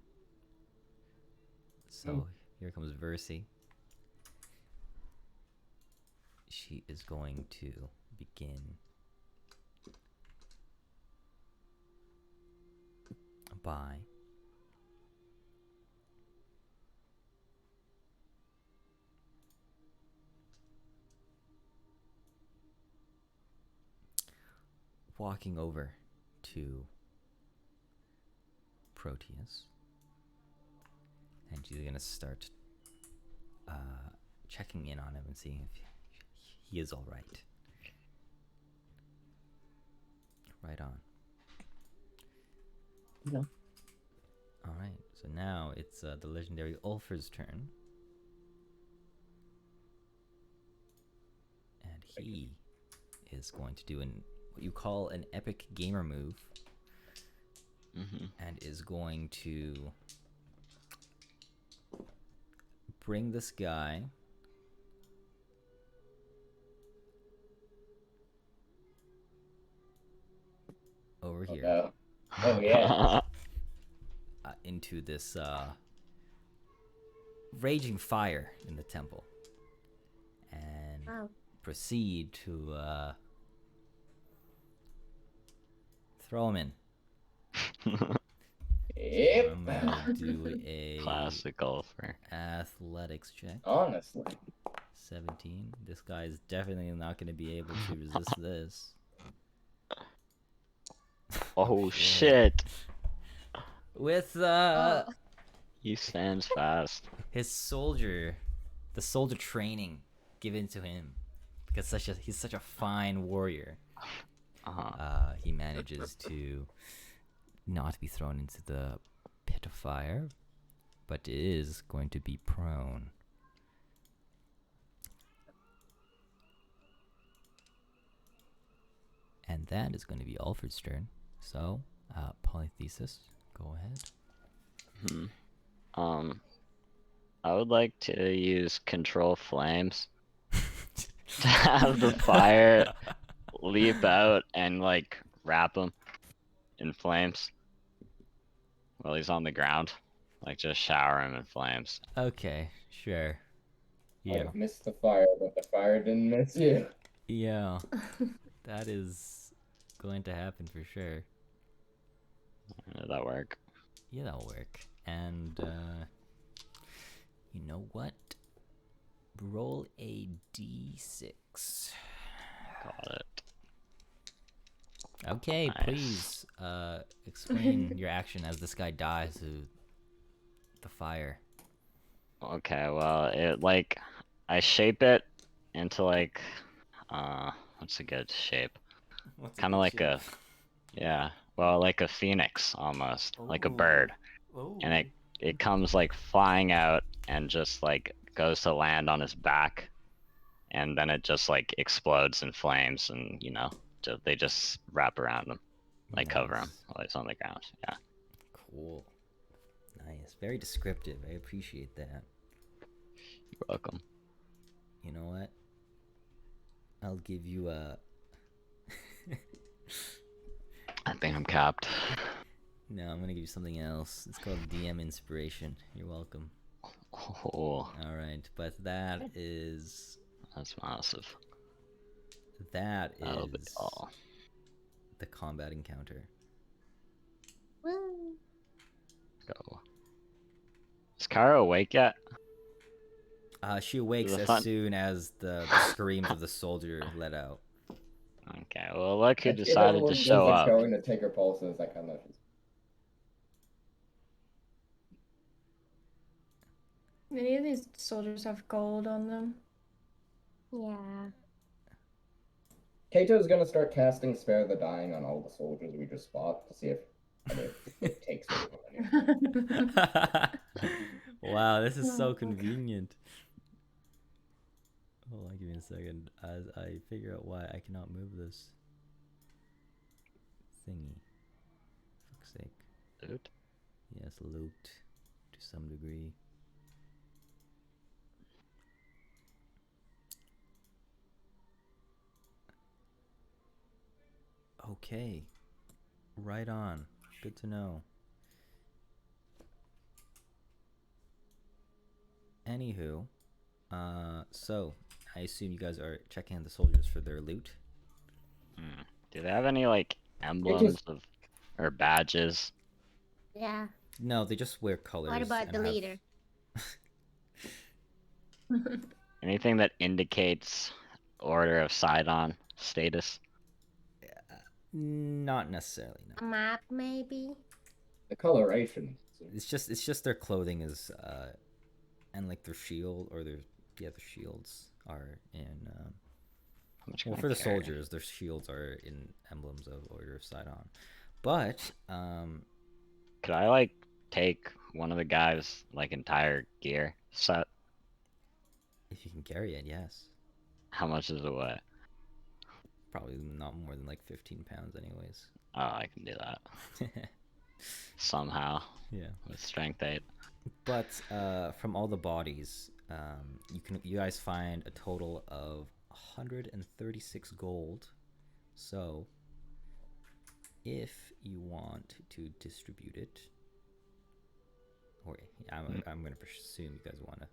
So here comes Versi. She is going to begin by walking over to Proteus, and she's gonna start checking in on him and seeing if he is all right. Right on. Yeah. All right. So now it's the legendary Ulfer's turn, and he is going to do what you call an epic gamer move, and is going to bring this guy over here. No. Oh yeah. Into this raging fire in the temple, and proceed to throw him in. Yep. I'm gonna do a Classic Ulfer. athletics check. Honestly. 17. This guy is definitely not going to be able to resist this. Oh shit! With He stands fast. his soldier training given to him, because he's such a fine warrior. He manages to not be thrown into the pit of fire, but is going to be prone. And that is going to be Alfred's turn. So, Polythesis, go ahead. I would like to use control flames to have the fire leap out and like wrap him in flames while he's on the ground. Like just shower him in flames. Okay, sure. Might Yeah. have missed the fire, but the fire didn't miss you. Yeah. That is going to happen for sure. Did that work? Yeah, that'll work. And, you know what? Roll a d6. Got it. Okay, Nice. please, explain your action as this guy dies to the fire. Okay, well, it like I shape it into like what's a good shape? What's Kind of like a yeah, well, like a phoenix almost, like a bird. And it comes like flying out and just like goes to land on his back, and then it just like explodes in flames, and they just wrap around him, like cover him while he's on the ground. Yeah. Cool. Nice. Very descriptive. I appreciate that. You're welcome. You know what? I'll give you a... I think I'm capped. No, I'm gonna give you something else. It's called DM Inspiration. You're welcome. Oh, Alright, but that is... that's massive. That That'll be is all. the combat encounter. Woo. Go. Is Kara awake yet? She awakes The as fun- soon as the screams of the soldier let out. Okay, well, look who If decided everyone to show gets up. going to take her pulses, that kind of. Many of these soldiers have gold on them. Yeah. Kato's gonna start casting Spare the Dying on all the soldiers we just fought to see if it takes hold on any. Wow, this is Oh so my God. convenient. Hold on, give me a second as I figure out why I cannot move this thingy. Fuck's sake. Dude. Yes, loot to some degree. Okay. Right on. Good to know. Anywho, so I assume you guys are checking the soldiers for their loot. Do they have any like emblems of or badges? Yeah. No, they just wear colors. What about and the have- leader? Anything that indicates Order of Sidon status? Not necessarily. A No. map, maybe? The coloration. It's just their clothing is and like their shield or their shields are in How much well, can for I the carry? soldiers their shields are in emblems of Order of Sidon. But Could I like take one of the guys' like entire gear set? if you can carry it, yes. How much is it weigh? Probably not more than like 15 pounds anyways. Oh, I can do that somehow Yeah. with strength 8. But from all the bodies, you guys find a total of 136 gold. So if you want to distribute it, or I'm gonna assume you guys want to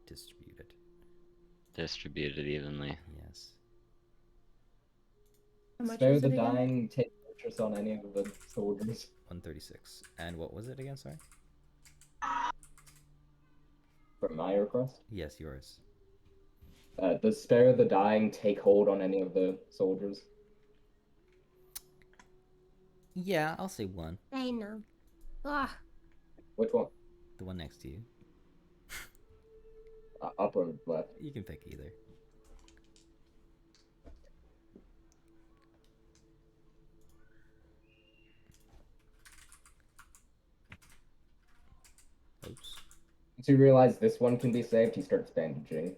distribute it. Distribute it evenly. Yes. How much Spare was the it again? Dying take purchase on any of the soldiers. 136. And what was it again? Sorry. For my request. Yes, yours. Does Spare the Dying take hold on any of the soldiers? Yeah, I'll say one. I know. Ah, Which one? The one next to you. Up or left? You can pick either. Oops. Once you realize this one can be saved, he starts bandaging.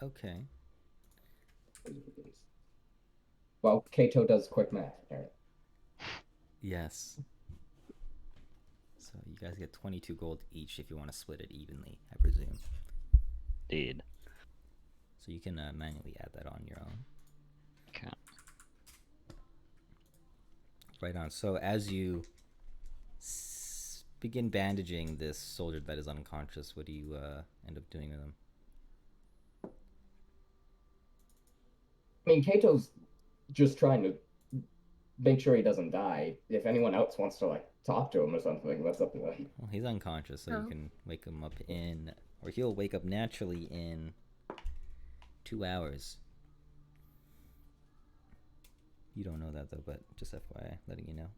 Okay. Well, Kato does quick math, apparently. Yes. So you guys get 22 gold each if you want to split it evenly, I presume. Indeed. So you can manually add that on your own. Okay. Right on. So as you begin bandaging this soldier that is unconscious, what do you end up doing with him? I mean, Kato's just trying to make sure he doesn't die. If anyone else wants to like talk to him or something, that's up to them. Well, he's unconscious, so Oh. you can wake him up in, or he'll wake up naturally in 2 hours. You don't know that though, but just FYI, letting you know.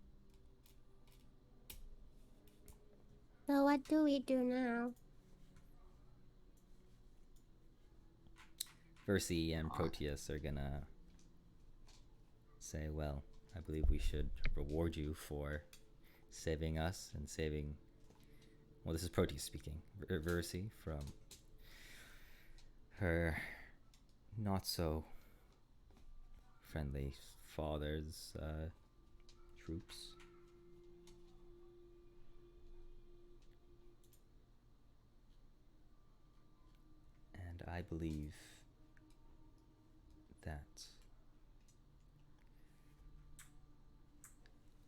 So what do we do now? Versi and Proteus are gonna say, well, I believe we should reward you for saving us and saving... Well, this is Proteus speaking. Versi from her not-so-friendly father's troops. And I believe that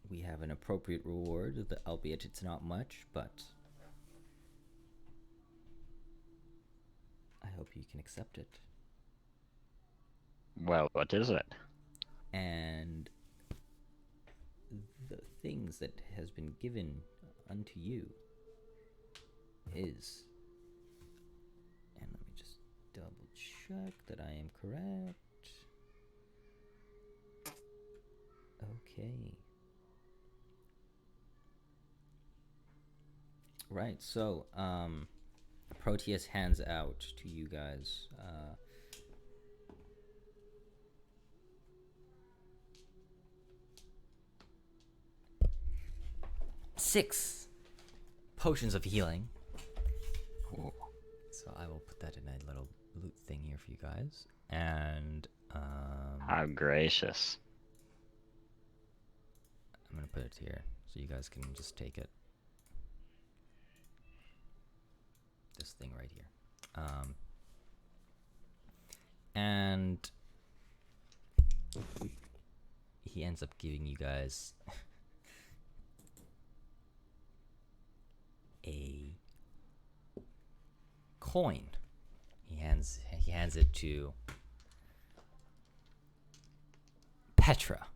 we have an appropriate reward, albeit it's not much, but I hope you can accept it. Well, what is it? And the things that has been given unto you is, and let me just double check that I am correct. Okay. Right, so Proteus hands out to you guys 6 potions of healing. Cool. So I will put that in a little loot thing here for you guys. And How gracious. I'm gonna put it here so you guys can just take it. This thing right here. And he ends up giving you guys a coin. He hands it to Petra.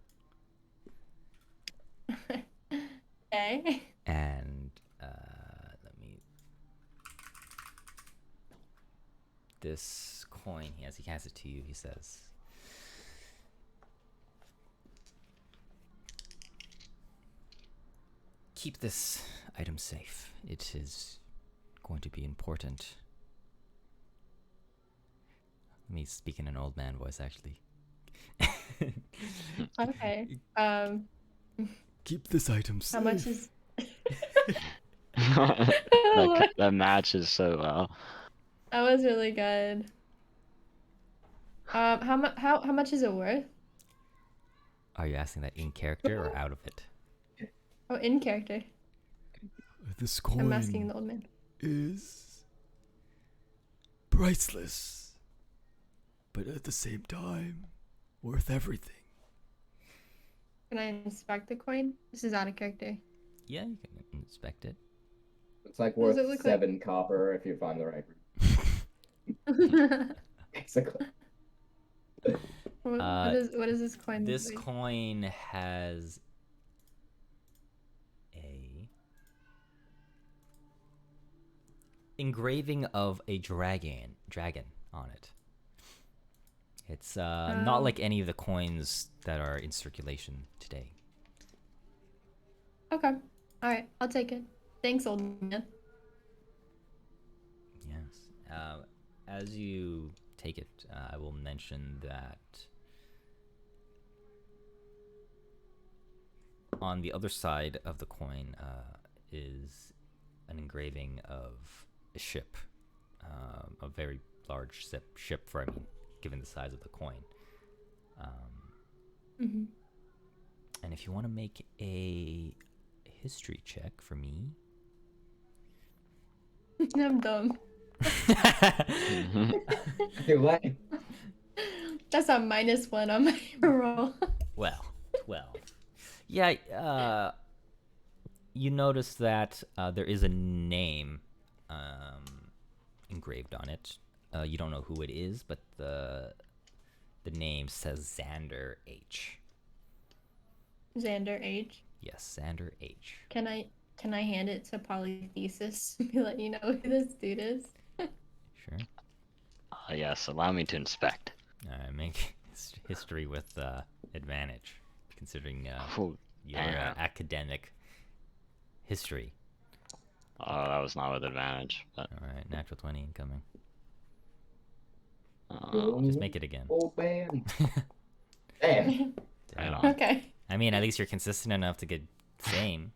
Okay. And this coin he hands it to you. He says, keep this item safe. It is going to be important. Let me speak in an old man voice, actually. Okay. Keep this item safe. How much is? That matches so well. That was really good. How much is it worth? Are you asking that in character or out of it? Oh, in character. This I'm asking coin the old man. is priceless, but at the same time, worth everything. Can I inspect the coin? This is out of character. Yeah, you can inspect it. It's like What does worth it look 7 copper if you find the right basically. What is this coin? This like? coin has a engraving of a dragon on it. It's not like any of the coins that are in circulation today. Okay. All right. I'll take it. Thanks, old man. Yes. As you take it, I will mention that on the other side of the coin is an engraving of a ship, a very large ship for, given the size of the coin. Mm-hmm. And if you want to make a history check for me. I'm dumb. You're like, That's a -1 on my roll. Well, 12. Yeah, you notice that there is a name engraved on it. You don't know who it is, but the name says Xander H. Xander H. Yes, Xander H. Can I hand it to Polythesis to let you know who this dude is? Sure. Yes, allow me to inspect. Make history with advantage, considering Ooh, your damn. academic history. Oh, that was not with advantage, but All right, natural 20 incoming. uh, Just make it again. Old man. Damn. right Damn. on. Okay. I mean, at least you're consistent enough to get same.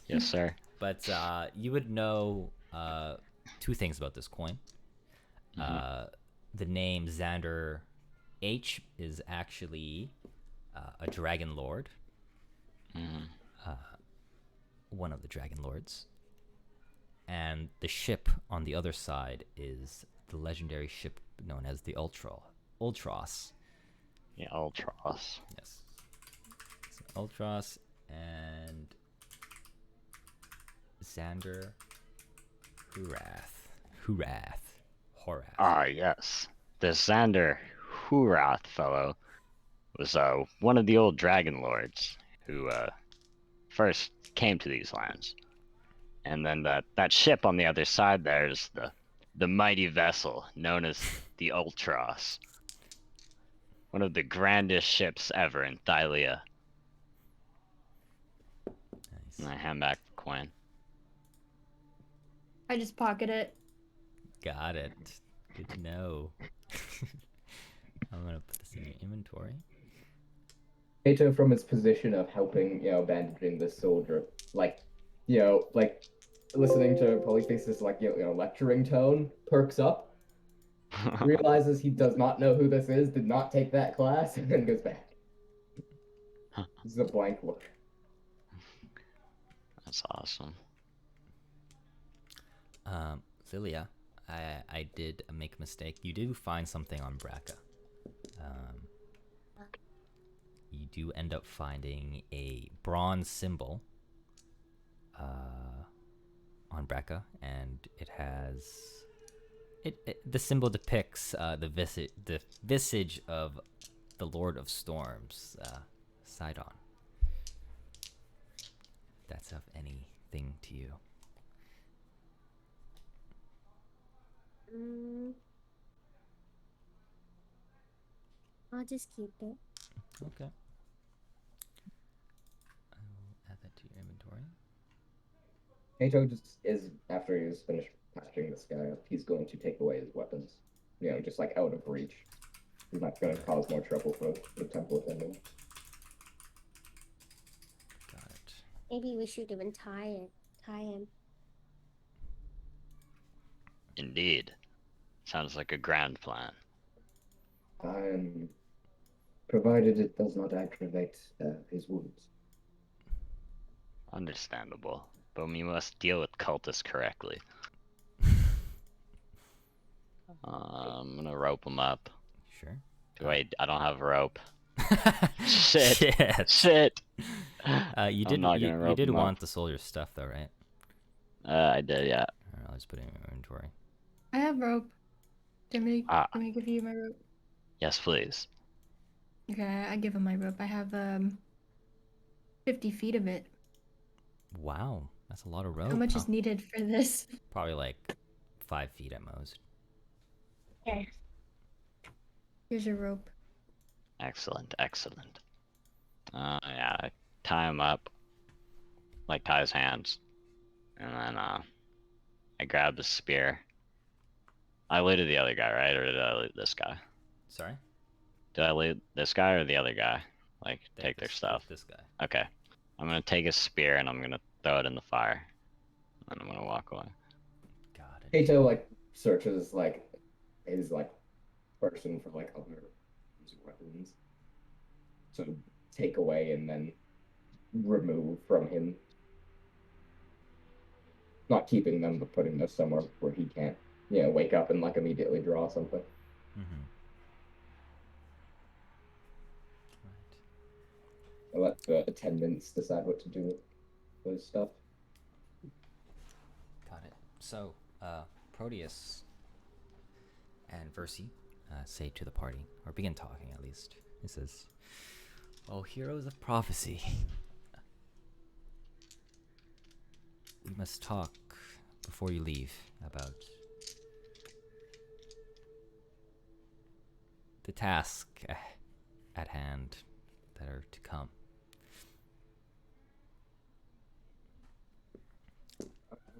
Yes, sir. But you would know two things about this coin. The name Xander H is actually a Dragonlord. One of the Dragonlords. And the ship on the other side is the legendary ship known as the Ultros. Yeah, Ultros. Yes. So Ultros and Xander Horath. Ah, yes. The Xander Hurath fellow was one of the old Dragonlords who first came to these lands. And then that ship on the other side there is the mighty vessel known as the Ultros. One of the grandest ships ever in Thylia. Nice. And I hand back the coin. I just pocket it. Got it. Good to know. I'm gonna put this in your inventory. Kato, from his position of helping, bandaging this soldier, like listening to Polythesis, lecturing tone, perks up, realizes he does not know who this is, did not take that class, and then goes back. This is a blank look. That's awesome. Lilia, I did make a mistake. You do find something on Braca. You do end up finding a bronze symbol on Braca, and it has the symbol depicts the visage of the Lord of Storms, Sidon. If that's of anything to you. I'll just keep it. Okay. I will add that to your inventory. Kato just is, after he's finished patching this guy up, he's going to take away his weapons. Just like out of reach. He's not going to cause more trouble for the temple attendant. Got it. Maybe we should even tie him. Indeed. Sounds like a grand plan. Provided it does not aggravate his wounds. Understandable. But we must deal with cultists correctly. I'm gonna rope him up. Sure. Wait, I don't have a rope. Shit. Shit. You I'm did. not You gonna rope did him up. want the soldier's stuff, though, right? I did, yeah. All right, I'll just put it in your inventory. I have rope. Do you Ah. want me to give you my rope? Yes, please. Okay, I give him my rope. I have 50 feet of it. Wow, that's a lot of rope. How much huh? is needed for this? Probably like 5 feet at most. Okay. Here's your rope. Excellent, excellent. Yeah, I tie him up. Like, tie his hands. And then, I grab the spear. I looted the other guy, right? Or did I loot this guy? Sorry. Did I loot this guy or the other guy? Like, take their this- stuff. This guy. Okay. I'm gonna take his spear and I'm gonna throw it in the fire. And I'm gonna walk away. Got it. Kato searches his person for other weapons to take away and then remove from him. Not keeping them, but putting them somewhere where he can't, wake up and immediately draw something. Mm-hmm. Right. I let the attendants decide what to do. those stuff. Got it. So, Proteus and Versi say to the party, or begin talking at least. It says, "Oh, heroes of prophecy, we must talk before you leave about the task at hand that are to come."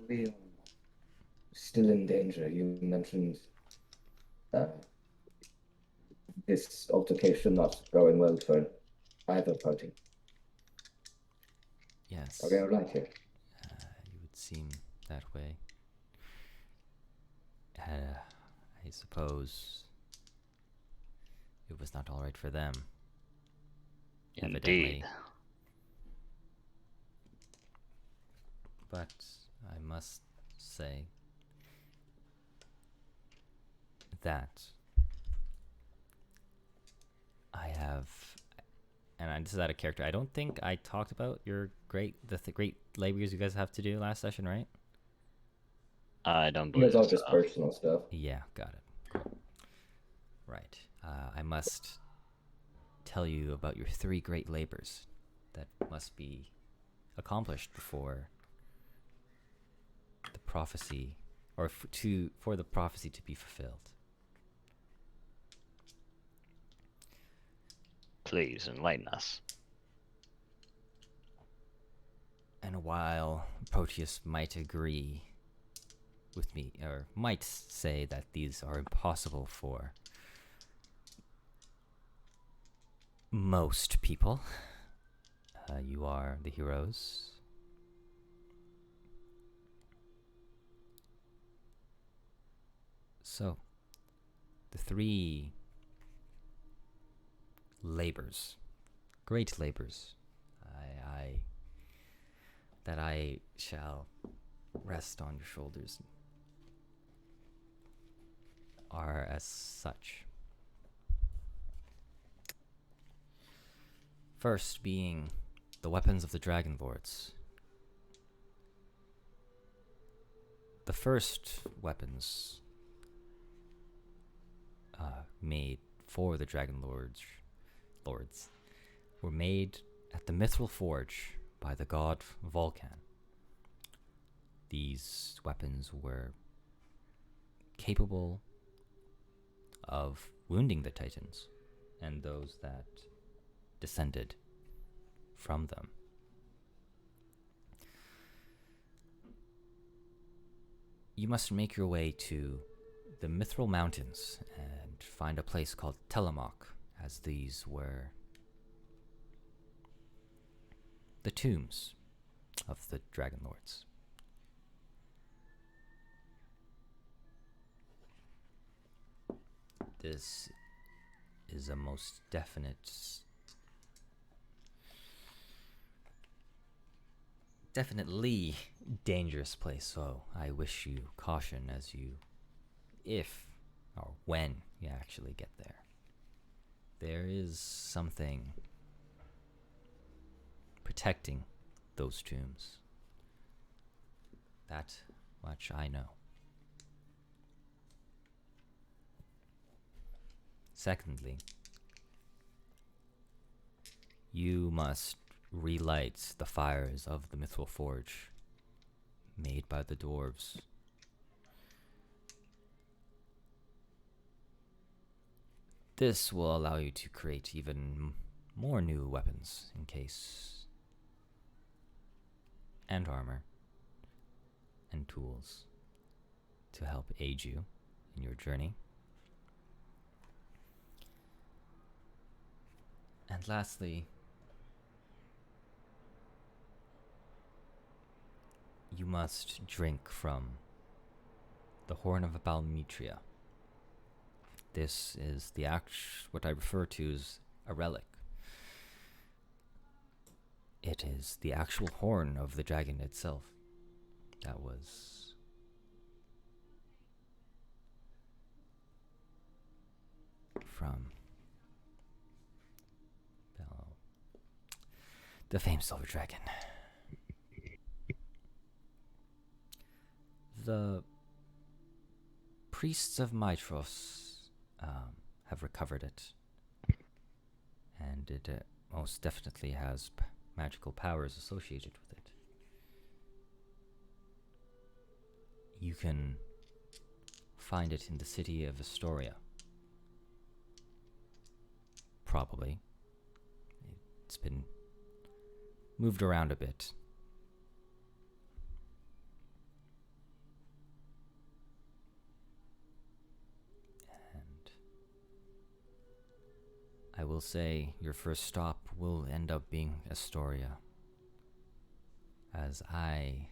We are still in danger. You mentioned uh, this altercation not going well for either party. Yes, Are we all right here? it would seem that way. I suppose it was not all right for them. Indeed. Evidently. But I must say that I have, and this is out of character, I don't think I talked about your great labors you guys have to do last session, right? I don't It's believe all so. just personal stuff. Yeah, got it. Cool. Right. I must tell you about your 3 great labors that must be accomplished before the prophecy, or for the prophecy to be fulfilled. Please enlighten us. And while Proteus might agree with me, or might say that these are impossible for most people, you are the heroes. So, the 3 labors, great labors, that I shall rest on your shoulders, are as such. First being the weapons of the Dragonlords. The first weapons made for the Dragonlords were made at the Mithril Forge by the god Vulcan. These weapons were capable of wounding the Titans and those that descended from them. You must make your way to the Mithril Mountains and find a place called Telemach, as these were the tombs of the Dragonlords. This is a most definitely dangerous place, so I wish you caution as you, if or when you actually get there. There is something protecting those tombs. That much I know. Secondly, you must relight the fires of the Mithril Forge made by the dwarves. This will allow you to create even more new weapons in case, and armor, and tools to help aid you in your journey. And lastly, you must drink from the Horn of Balmetria. This is what I refer to as a relic. It is the actual horn of the dragon itself that was from the famed silver dragon. The priests of Mitros have recovered it. And it most definitely has magical powers associated with it. You can find it in the city of Astoria. Probably. It's been moved around a bit. And I will say your first stop will end up being Astoria, as I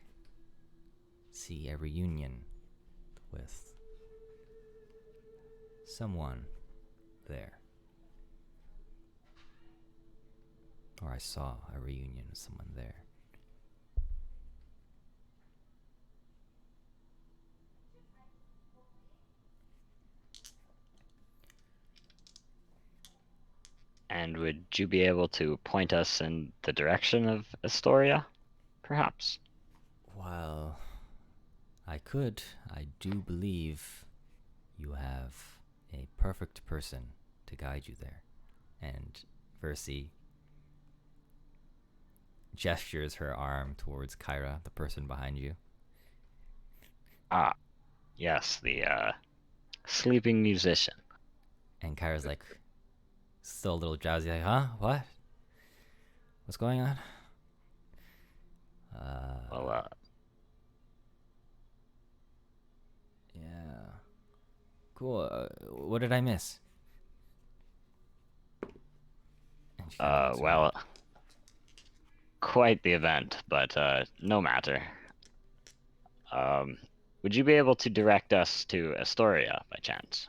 see a reunion with someone there. Or I saw a reunion with someone there. And would you be able to point us in the direction of Astoria, perhaps? While I could, I do believe you have a perfect person to guide you there. And Versi gestures her arm towards Kyra, the person behind you. Ah, yes, the sleeping musician. And Kyra's like, still a little drowsy, like, huh? What? What's going on? Well, Yeah. Cool. What did I miss? And she kinda looks well, around. quite the event, but no matter. Would you be able to direct us to Astoria by chance?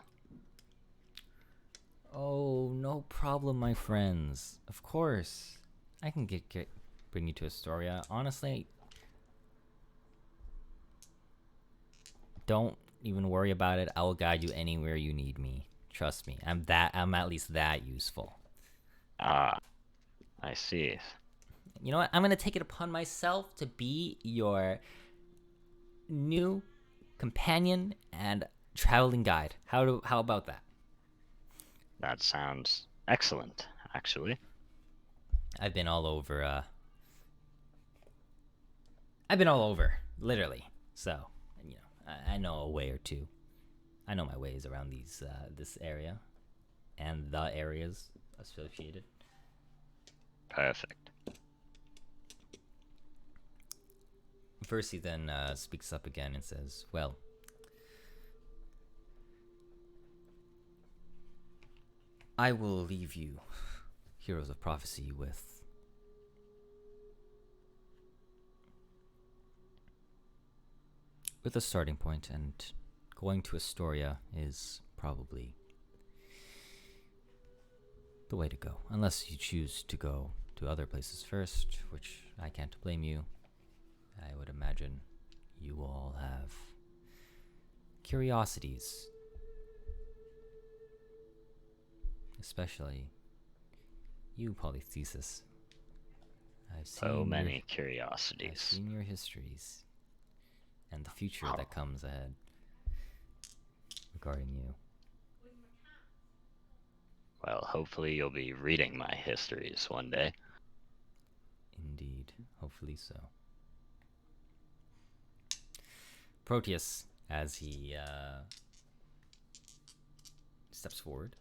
Oh, no problem, my friends. Of course. I can bring you to Astoria. Honestly, don't even worry about it. I will guide you anywhere you need me. Trust me. I'm at least that useful. Ah, I see. You know what? I'm going to take it upon myself to be your new companion and traveling guide. How about that? That sounds excellent, actually. I've been all over, literally. So, you know, I know a way or two. I know my ways around this area and the areas associated. Perfect. Versi then speaks up again and says, well, I will leave you, Heroes of Prophecy, with a starting point, and going to Astoria is probably the way to go. Unless you choose to go to other places first, which I can't blame you. I would imagine you all have curiosities. Especially you, Polythesis. I've seen So many I've curiosities. seen your histories and the future that comes ahead regarding you. Well, hopefully you'll be reading my histories one day. Indeed, hopefully so. Proteus, as he steps forward,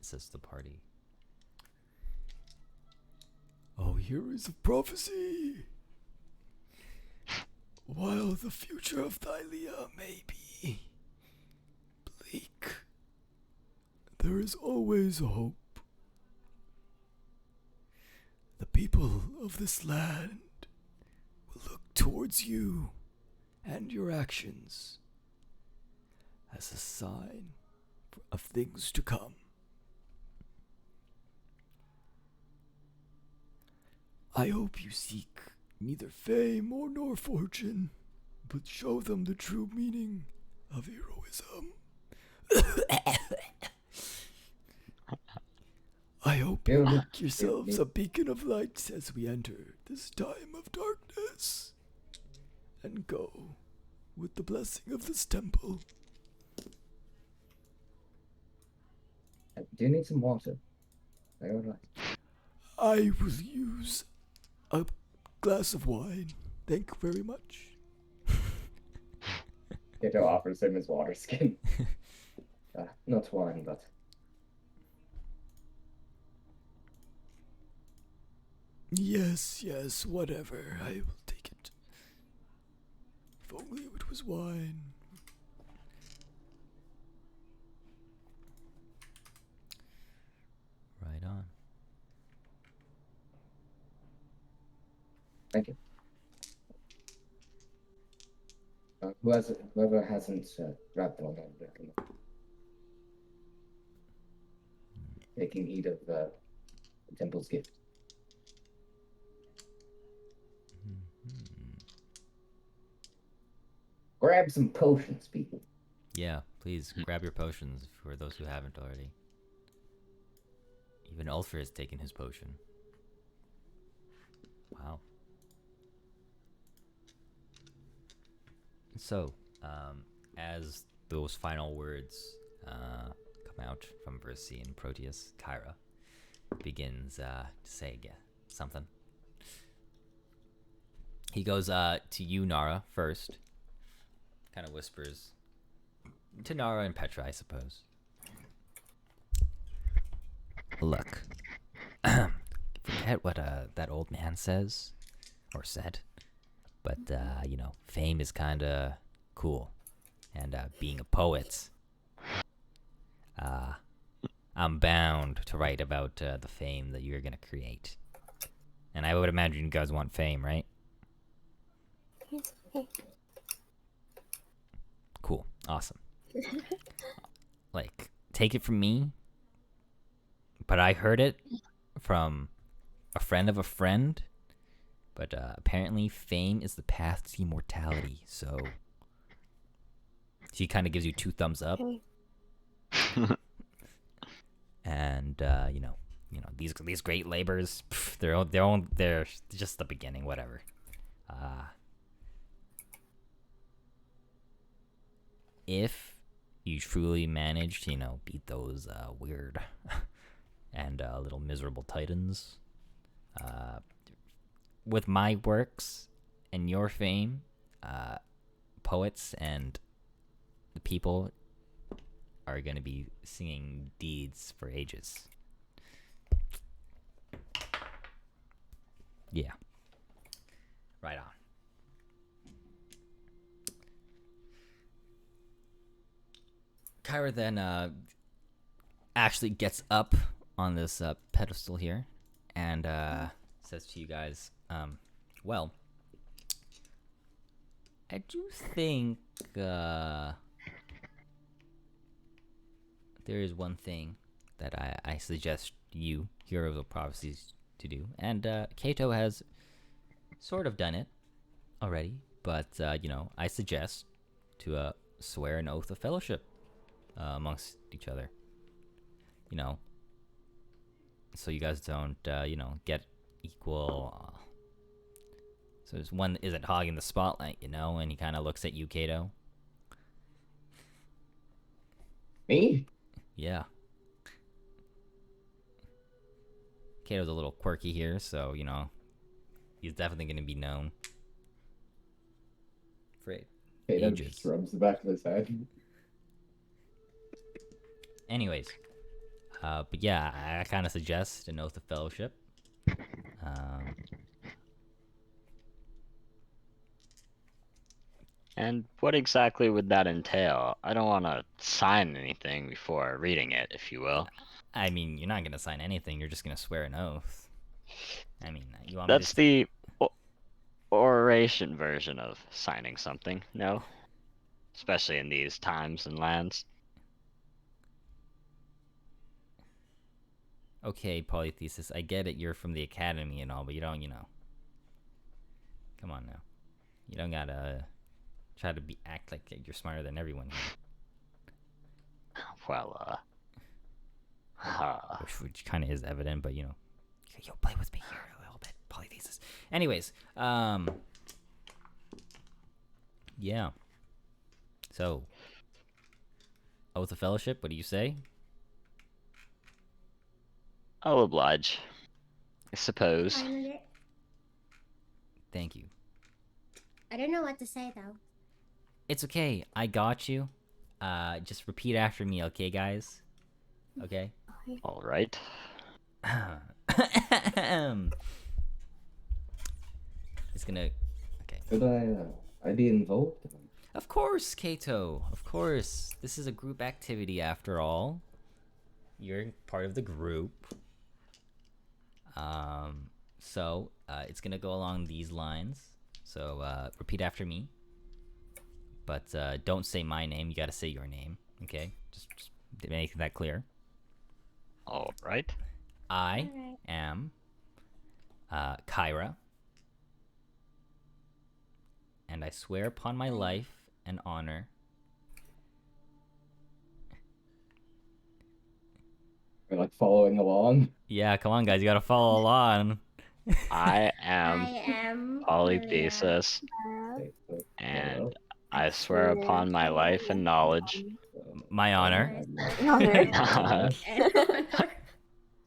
says to the party, Oh, heroes of prophecy! While the future of Thylia may be bleak, there is always hope. The people of this land will look towards you and your actions as a sign of things to come. I hope you seek neither fame or nor fortune, but show them the true meaning of heroism. I hope you make yourselves a beacon of light as we enter this time of darkness, and go with the blessing of this temple. I do need some water. Very right. I will use a glass of wine. Thank you very much. Kato offers him his water skin. Not wine, but... Yes, whatever. I will take it. If only it was wine. Right on. Thank you. Whoever hasn't grabbed one, I recommend taking heed of the temple's gift. Grab some potions, people. Yeah, please grab your potions for those who haven't already. Even Ulfr has taken his potion. Wow. So, as those final words come out from Versi and Proteus, Kyra begins to say something. He goes to you, Nara, first. Kind of whispers to Nara and Petra, I suppose. Look, forget what that old man says or said, but fame is kind of cool, and being a poet, I'm bound to write about the fame that you're gonna create, and I would imagine you guys want fame, right? It's okay. Cool, awesome. Like, take it from me, but I heard it from a friend of a friend. But apparently, fame is the path to immortality. So he kind of gives you 2 thumbs up. Okay. And these great labors, they're just the beginning. Whatever. If you truly manage to beat those weird and little miserable titans, with my works and your fame, poets and the people are going to be singing deeds for ages. Yeah. Right on. Kyra then actually gets up on this pedestal here and says to you guys, well, I do think there is one thing that I suggest you, Heroes of Prophecies, to do. And Kato has sort of done it already, but I suggest to swear an oath of fellowship amongst each other. So you guys don't get equal. So there's one isn't hogging the spotlight, and he kind of looks at you, Kato. Me? Yeah. Kato's a little quirky here, so he's definitely going to be known for Kato ages. just rubs the back of his head. Anyways, but yeah, I kind of suggest an oath of fellowship. And what exactly would that entail? I don't want to sign anything before reading it, if you will. I mean, you're not gonna sign anything. You're just gonna swear an oath. I mean, you want That's me to... the oration version of signing something, no? Especially in these times and lands. Okay, Polythesis, I get it. You're from the academy and all, but you don't, Come on now. You don't gotta try to act like you're smarter than everyone here. Well, Which kind of is evident, but yo, play with me here a little bit, Polythesis. Anyways, yeah. So, Oath of Fellowship, what do you say? I'll oblige. I suppose. Fine with it. Thank you. I don't know what to say though. It's okay. I got you. Just repeat after me, okay, guys? Okay? All right. It's gonna... Okay. Could I be involved? Of course, Kato. Of course. This is a group activity after all. You're part of the group. So, it's gonna go along these lines. So, repeat after me. But, don't say my name. You gotta say your name. Okay? Just make that clear. All right. I Alright. am, Kyra. And I swear upon my life and honor. We're like following along. Yeah, come on, guys. You gotta follow along. I I am am Lilia. Polythesis, Okay, so, and I swear upon my life and knowledge, My honor. Honor.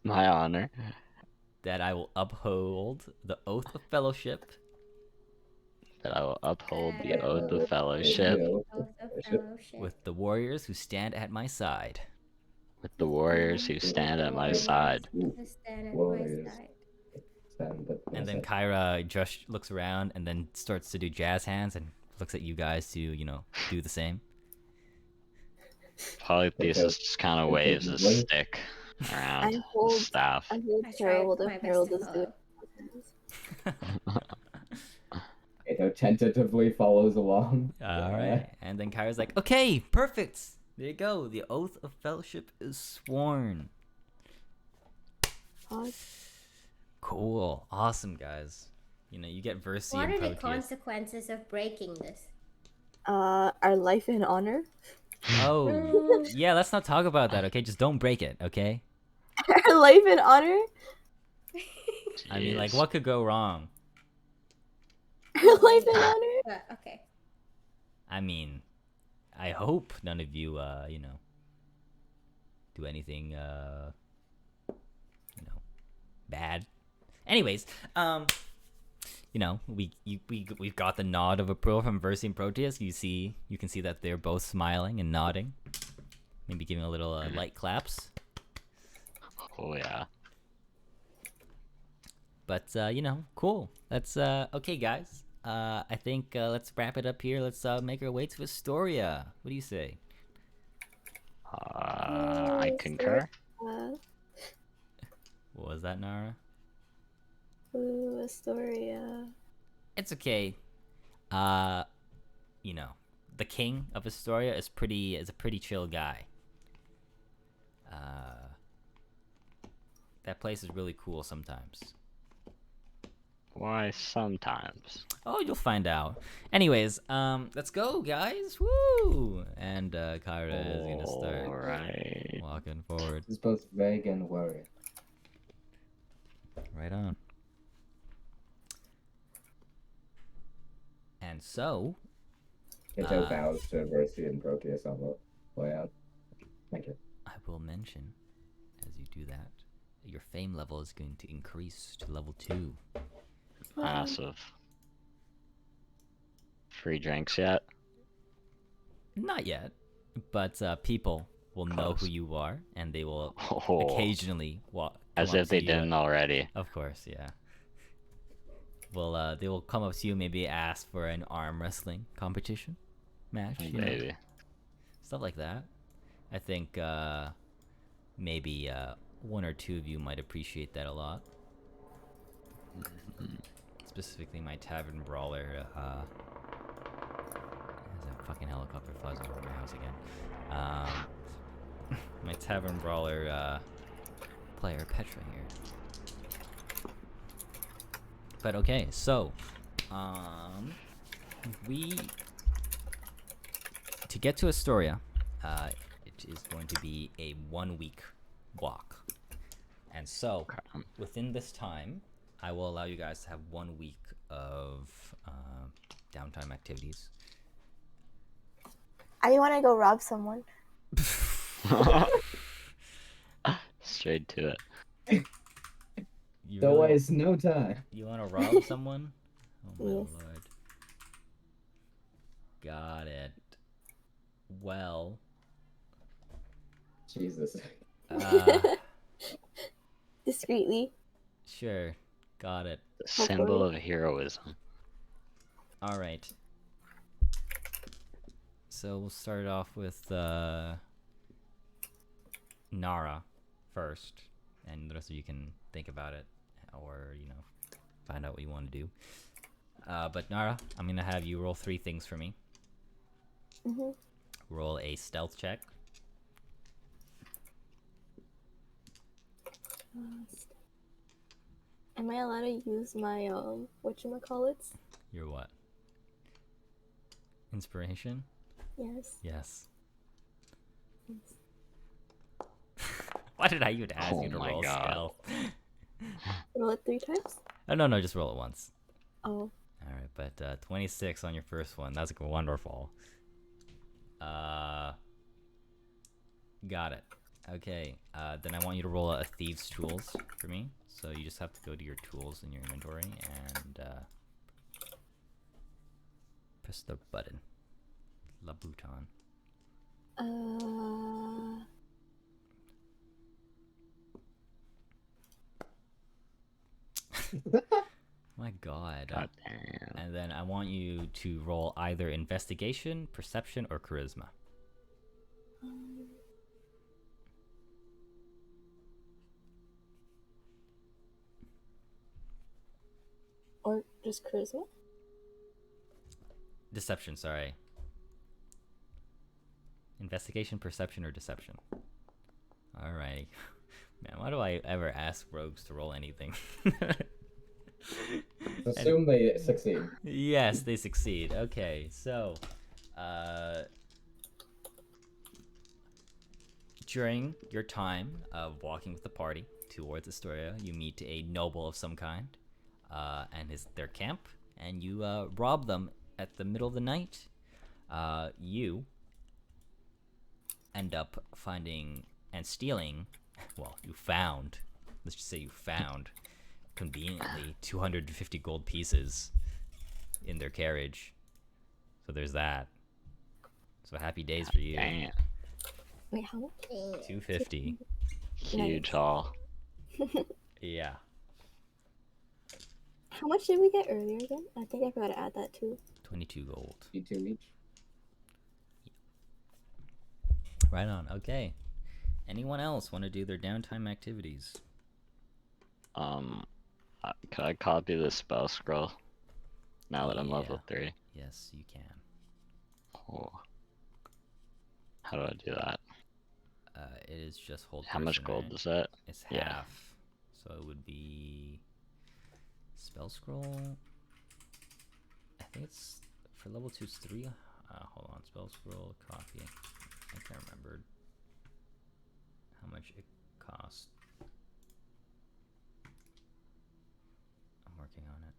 my honor, That I will uphold the oath of fellowship that I will uphold the Uh, oath of fellowship Yeah. Oath of Fellowship. with the warriors who stand at my side. with the warriors who stand at my side. To stand at my Warriors. side. Stand at my And then side. Kyra just looks around and then starts to do jazz hands and looks at you guys to, do the same. Polythesis just kind of waves his What? stick around, I his hold- staff. I hold I tried Harold my if best Harold to is follow. doing. Kato tentatively follows along. All right. And then Kyra's like, okay, perfect. There you go. The oath of fellowship is sworn. Pod. Cool. Awesome, guys. You get Versi What and are the Proteus. consequences of breaking this? Our life and honor. Oh, yeah, let's not talk about that, okay? Just don't break it, okay? Our life and honor. I mean, like, Jeez. what could go wrong? Our life and honor. Okay. I mean, I hope none of you, do anything, bad. Anyways, we've got the nod of approval from Versi and Proteus. You can see that they're both smiling and nodding. Maybe giving a little light claps. Oh yeah. But, cool. That's, okay, guys. I think, let's wrap it up here. Let's, make our way to Astoria. What do you say? I concur. What was that, Nara? Ooh, Astoria. It's okay. The king of Astoria is a pretty chill guy. That place is really cool sometimes. Why sometimes? Oh, you'll find out. Anyways, let's go, guys. Woo! And Kyra is gonna start Alright. walking forward. This is both vague and worrying. Right on. And so, Kato bows to Versi and Proteus on the way out. Thank you. I will mention, as you do that, your fame level is going to increase to level 2. Massive. Free drinks yet? Not yet, but people will know who Close. you are, and they will Oh, occasionally walk. as if they didn't already. Of course, yeah. Well, they will come up to you, maybe ask for an arm wrestling competition match, you know, Maybe. stuff like that. I think maybe one or two of you might appreciate that a lot. Specifically, my tavern brawler. There's a fucking helicopter flies over my house again. My tavern brawler player Petra here. But okay, so to get to Astoria, it is going to be a 1-week walk, and so within this time, I will allow you guys to have 1 week of downtime activities. I want to go rob someone. Straight to it. You Don't really- waste no time. You want to rob someone? Oh my Yes. lord. Got it. Well, Jesus. Discreetly. sure. Got it. The symbol of heroism. All right. So we'll start off with Nara first, and the rest of you can think about it, or find out what you want to do. But Nara, I'm gonna have you roll 3 things for me. Mhm. Roll a stealth check. Am I allowed to use my whatchamacallits? Your what? Inspiration? Yes. Yes. Why did I even ask Oh you to my roll God. stealth? Roll it 3 times? Oh, no, just roll it once. Oh. Alright, but 26 on your first one. That's wonderful. Got it. Okay, then I want you to roll a Thieves' Tools for me. So you just have to go to your tools in your inventory and press the button. La Bouton. My god. God damn. And then I want you to roll either investigation, perception, or charisma. Or just charisma? Deception, sorry. Investigation, perception, or deception. Alrighty. Man, why do I ever ask rogues to roll anything? Assume they succeed. Yes, they succeed. Okay, so during your time of walking with the party towards Astoria, you meet a noble of some kind and their camp, and you rob them at the middle of the night. You end up finding and stealing, well, let's just say you found, conveniently, 250 gold pieces in their carriage. So there's that. So happy days for you. Damn. Wait, how much? 250. Huge haul. Yeah. How much did we get earlier again? I think I forgot to add that too. 22 gold. D2 each. Right on. Okay. Anyone else want to do their downtime activities? Can I copy the spell scroll? Now that I'm level Yeah. 3. Yes, you can. Oh. How do I do that? It is just hold. How much person, gold right? is that? It's Yeah. half. So it would be spell scroll. I think it's for level 2 is 3. Hold on, spell scroll copy. I can't remember how much it cost. I'm working on it.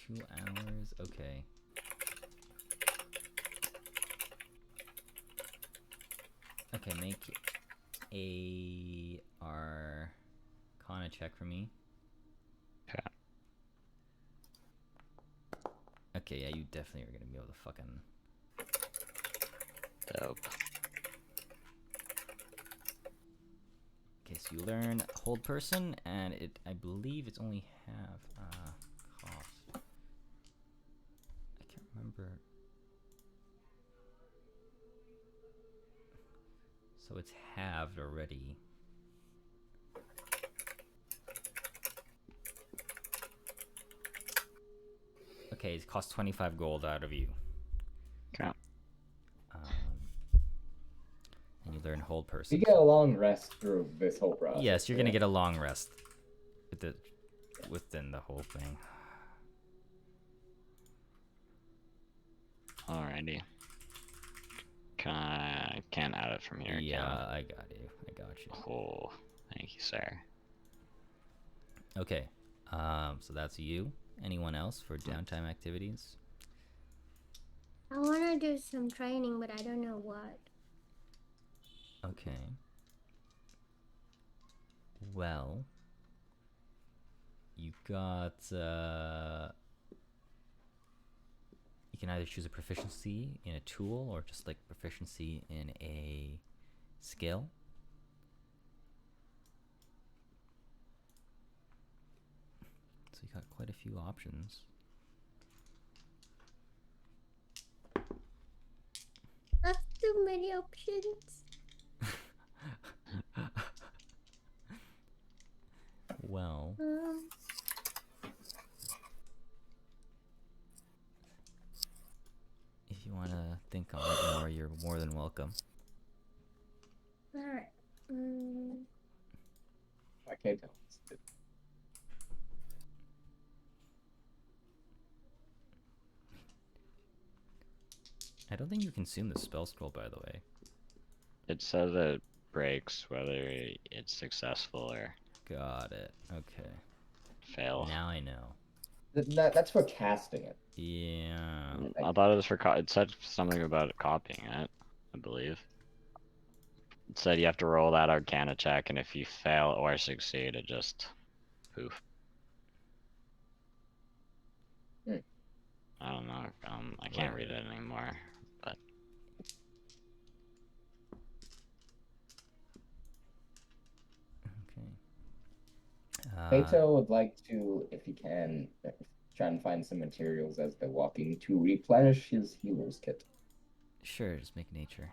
Two hours. Okay. Okay, make a Arcana check for me. Okay. Okay, yeah, you definitely are gonna be able to fucking. Dope. Okay, so you learn hold person, and I believe it's only half cost. I can't remember. So it's halved already. Okay, it costs 25 gold out of you. Okay. And you learn hold person. You get a long rest through this whole process. Yes, you're gonna yeah. get a long rest within the whole thing. Alrighty. Can't add it from here, Yeah, can I? I got you. I got you. Oh, thank you, sir. Okay. So that's you. Anyone else for downtime activities? I wanna do some training, but I don't know what. Okay. Well, you got you can either choose a proficiency in a tool or just like proficiency in a skill. So you got quite a few options. That's too many options. Well, if you want to think on it more, you're more than welcome. Alright. I can't tell. I don't think you consume the spell scroll, by the way. It says it breaks whether it's successful or Got it. Okay. fail. Now I know. That's for casting it. Yeah. I thought it was for it said something about copying it, I believe. It said you have to roll that Arcana check, and if you fail or succeed, it just poof. Hmm. I don't know. I can't read it anymore. But Okay. Kato would like to, if he can, try and find some materials as they're walking to replenish his healer's kit. Sure, just make nature.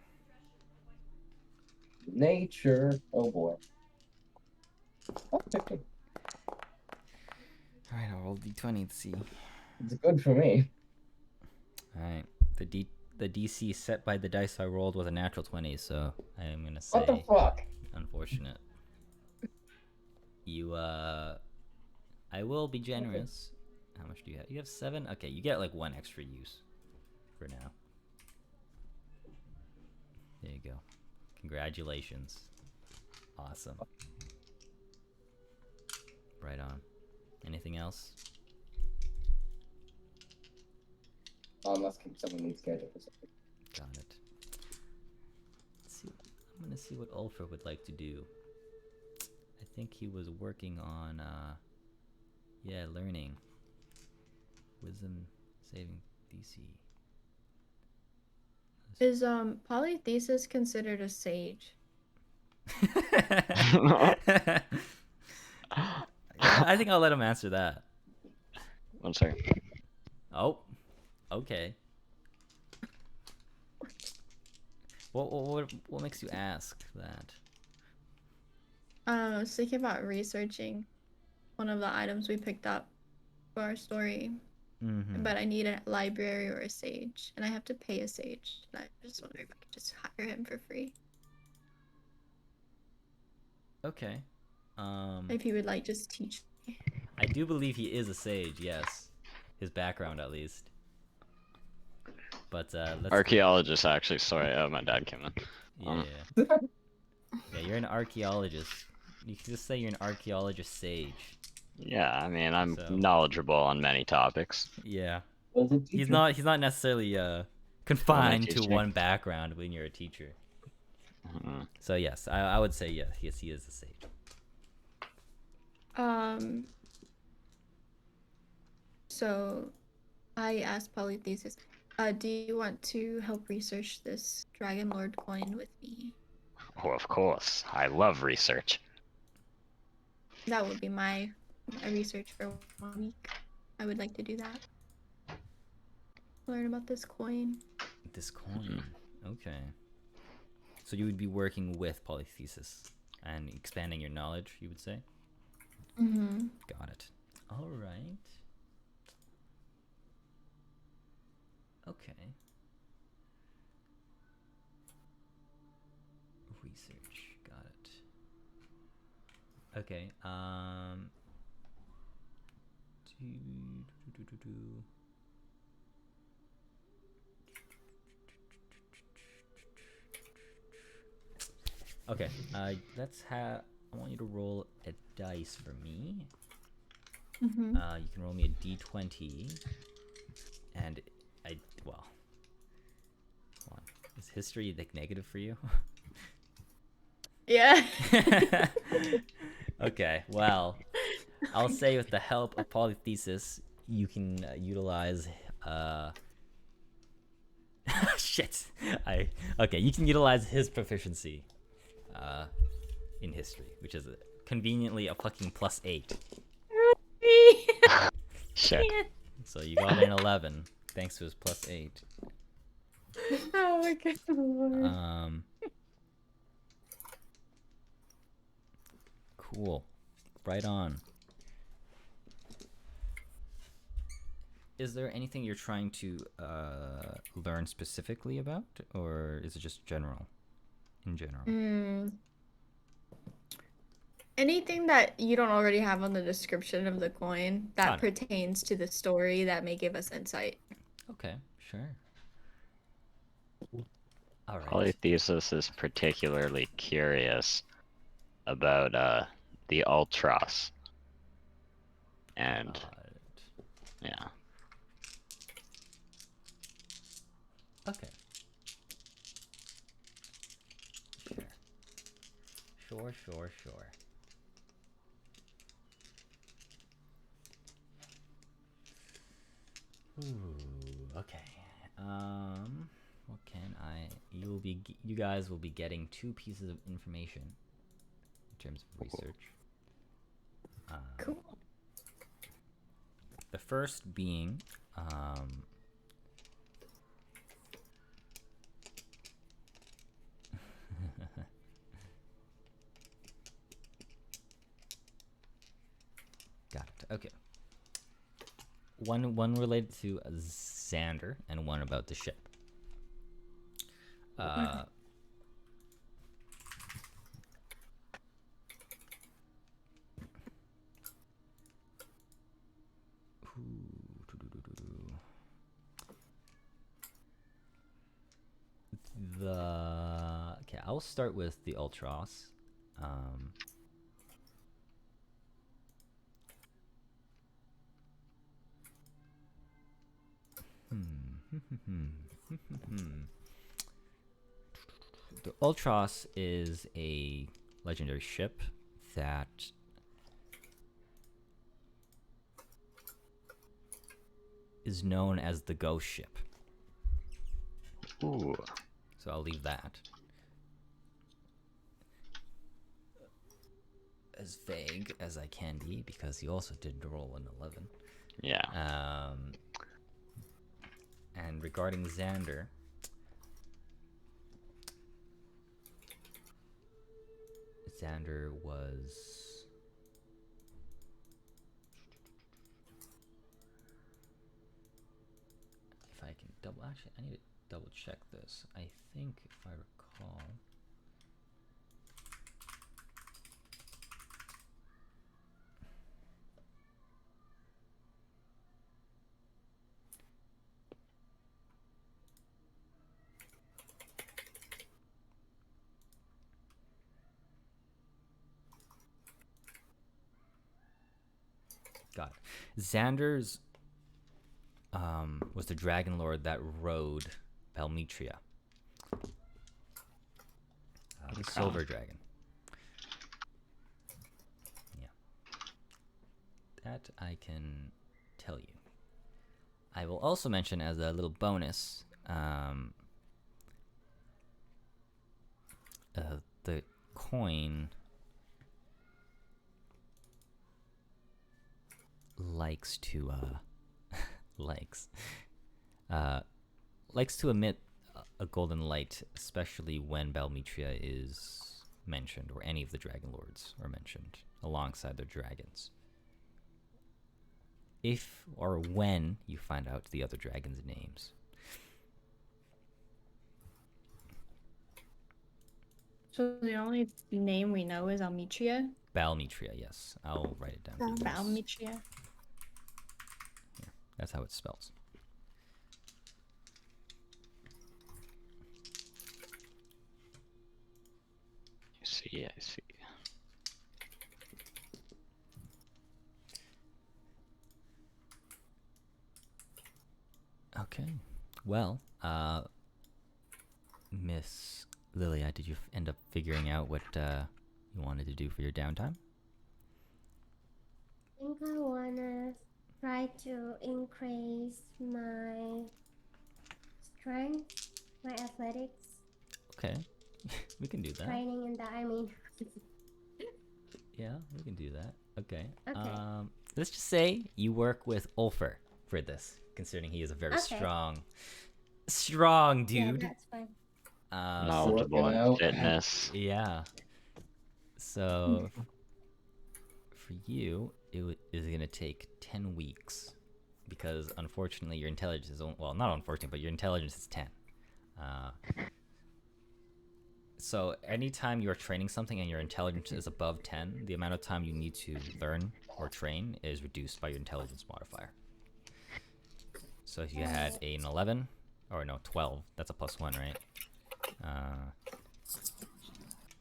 Nature. Oh boy. Oh, 15. Alright, I'll roll d20 to see. It's good for me. Alright. The DC set by the dice I rolled was a natural 20, so I am gonna say What the fuck? unfortunate. You I will be generous. How much do you have? You have 7? Okay, you get like 1 extra use for now. There you go. Congratulations. Awesome. Right on. Anything else? Unless someone needs Kato for something. Got it. Let's see. I'm gonna see what Ulfr would like to do. I think he was working on yeah, learning. Wisdom saving DC. Is polythesis considered a sage? I think I'll let him answer that. one second. Oh, okay. What makes you ask that? I was thinking about researching one of the items we picked up for our story, but I need a library or a sage, and I have to pay a sage. And I just wonder if I could just hire him for free. Okay. If he would like just teach me. I do believe he is a sage. Yes, his background at least. But let's. Archaeologist, actually. Sorry, my dad came in. Yeah. Yeah, you're an archaeologist. You can just say you're an archaeologist sage. Yeah, I mean, I'm So- knowledgeable on many topics. Yeah. Was it He's teacher? not necessarily confined to teacher. one background when you're a teacher. Mhm. So yes, I would say yes, he is a sage. So I asked Polythesis, do you want to help research this Dragonlord coin with me? Oh, of course. I love research. That would be my research for 1 week. I would like to do that. Learn about this coin. This coin. Okay. So you would be working with polythesis and expanding your knowledge, you would say? Mm-hmm. Got it. All right. Okay. Research. Got it. Okay. Okay. Let's have. I want you to roll a dice for me. Mm-hmm. You can roll me a d20, and well, hold on. Is history like negative for you? Yeah. Okay. Well, I'll say with the help of polythesis, you can utilize. Shit. Okay. You can utilize his proficiency, in history, which is conveniently a fucking +8. Shit. So you got an 11 thanks to his +8. Oh my god, Lord. Cool. Right on. Is there anything you're trying to learn specifically about, or is it just general? In general. Anything that you don't already have on the description of the coin that Got it. pertains to the story that may give us insight. Okay, sure. All right. Polythesis is particularly curious about the Ultras. And yeah. Okay. Sure. Ooh, okay. What can I? You guys will be getting 2 pieces of information in terms of research. Cool. The first being, got it. Okay. One related to Xander and one about the ship. Okay, I'll start with the Ultros. The Ultros is a legendary ship that is known as the Ghost Ship. Ooh. So I'll leave that as vague as I can be, because he also did roll an 11. Yeah. And regarding Xander, Xander was... If I can double... Actually, I need to double check this. I think, if I recall... Got it. Xander's was the Dragonlord that rode Belmetria. The Silver Dragon. Yeah. That I can tell you. I will also mention as a little bonus, the coin likes to likes to emit a golden light, especially when Belmetria is mentioned, or any of the Dragonlords are mentioned alongside their dragons. If or when you find out the other dragons' names. So the only name we know is Almetria? Balmetria, yes. I'll write it down. Balmetria. Here, that's how it spells. see, I see. Okay. Well, Miss Lilia, did you end up figuring out what you wanted to do for your downtime? I think I wanna try to increase my strength, my athletics Okay. We can do that. training in the army. Yeah, we can do that. Okay. Okay. Let's just say you work with Ulfer for this, considering he is a very Okay. strong dude. Yeah, that's fine. Knowledgeable working in out. fitness. Yeah. So for you, is going to take 10 weeks because unfortunately your intelligence is well, not unfortunately, but your intelligence is 10. So anytime you're training something and your intelligence is above 10, the amount of time you need to learn or train is reduced by your intelligence modifier. So if you had an 11, or no, 12, that's a +1, right?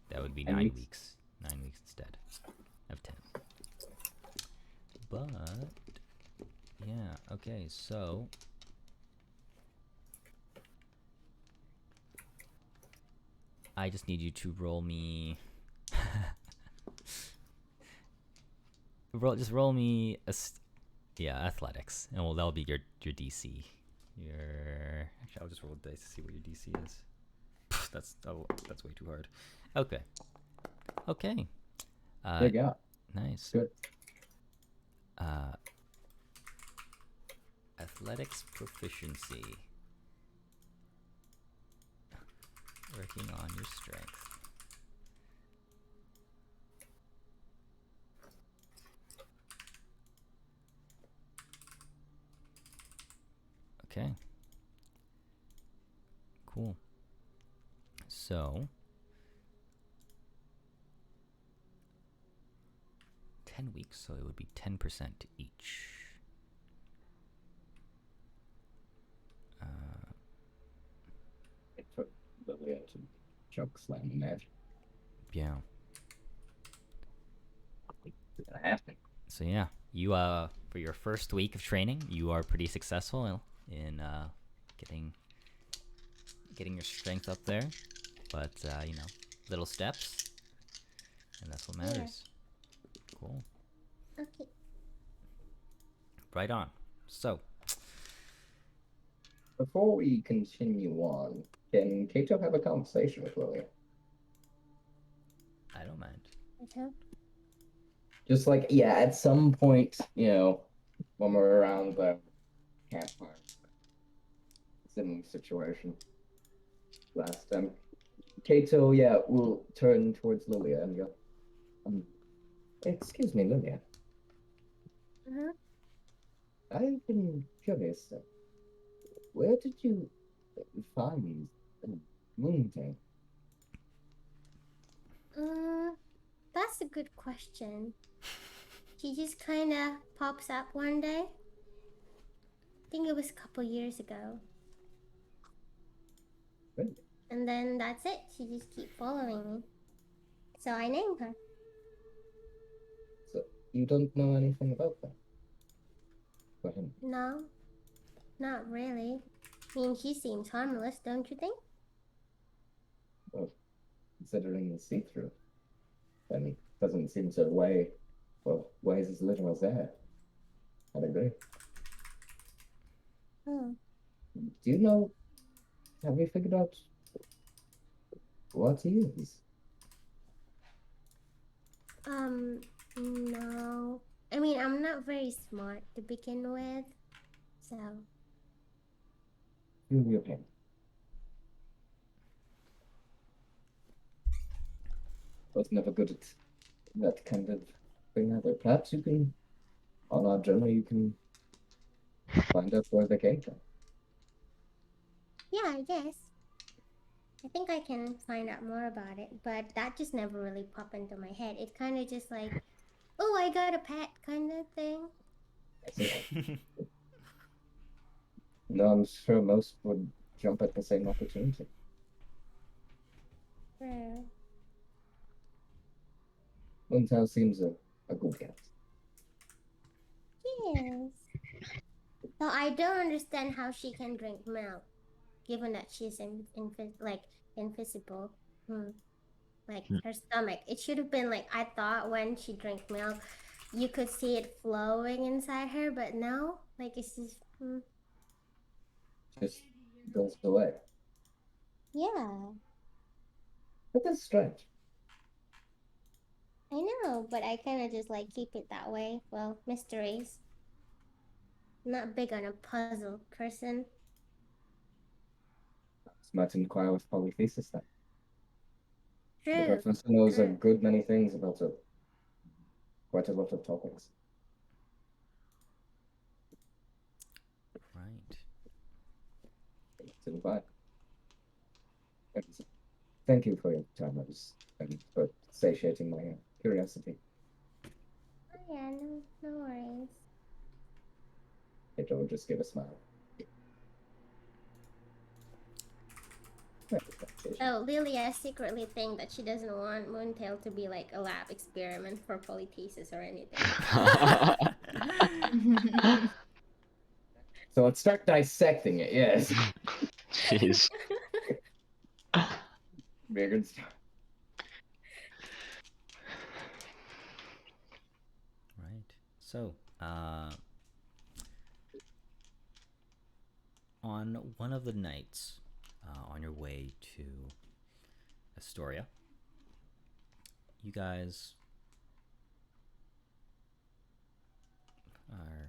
That would be 9 weeks. 9 weeks instead of 10. But, yeah, okay, so I just need you to roll me. Just roll me athletics, and that'll be your DC. Actually, I'll just roll the dice to see what your DC is. That's way too hard. Okay. Big out. Nice. Good. Athletics proficiency. Working on your strength. Okay. Cool. So 10 weeks, so it would be 10% each. It took Lilia to choke slam that. Yeah. It's gonna happen. So yeah, you for your first week of training, you are pretty successful in getting your strength up there, but little steps, and that's what matters. Yeah. Cool. Okay. Right on. So Before we continue on, can Kato have a conversation with Lilia? I don't mind. Okay. Just like, yeah, at some point, when we're around the campfire, similar situation last time. Kato, yeah, will turn towards Lilia and go, excuse me, Lilia. Uh-huh. I've been curious. Where did you find Moonting? That's a good question. He just kind of pops up one day. I think it was a couple years ago. Really? And then that's it. She just keep following me. So I named her. So you don't know anything about that? For him? No, not really. I mean, she seems harmless, don't you think? Well, considering the see-through, and doesn't seem to weigh as little as that. I'd agree. Hmm. Do you know? Have you figured out what he is? No. I mean, I'm not very smart to begin with, so. Feel your pain. Was never good at that kind of thing either. Perhaps you can, on our journey, you can find out where they came from. Yeah, I guess. I think I can find out more about it, but that just never really popped into my head. It kind of just like, oh, I got a pet kind of thing. I see. No, I'm sure most would jump at the same opportunity. Moontail seems a good guess. Yes. So I don't understand how she can drink milk, given that she's invisible. Hmm. Like her stomach. It should have been like I thought when she drank milk, you could see it flowing inside her, but no. Like it's just Just goes away. yeah. But that's strange. I know, but I kind of just like keep it that way. Well, mysteries. Not big on a puzzle person. Might inquire with Polythesis then. The True. professor knows a True. good many things about quite a lot of topics. Right. To invite. Thank you for your time, and for satiating my curiosity. Oh yeah, no worries. Pedro will just give a smile. So Lilia secretly think that she doesn't want Moontail to be like a lab experiment for polythesis or anything. So let's start dissecting it, yes. Jeez. Bigger stuff. Right. So, on one of the nights, on your way to Astoria, you guys are,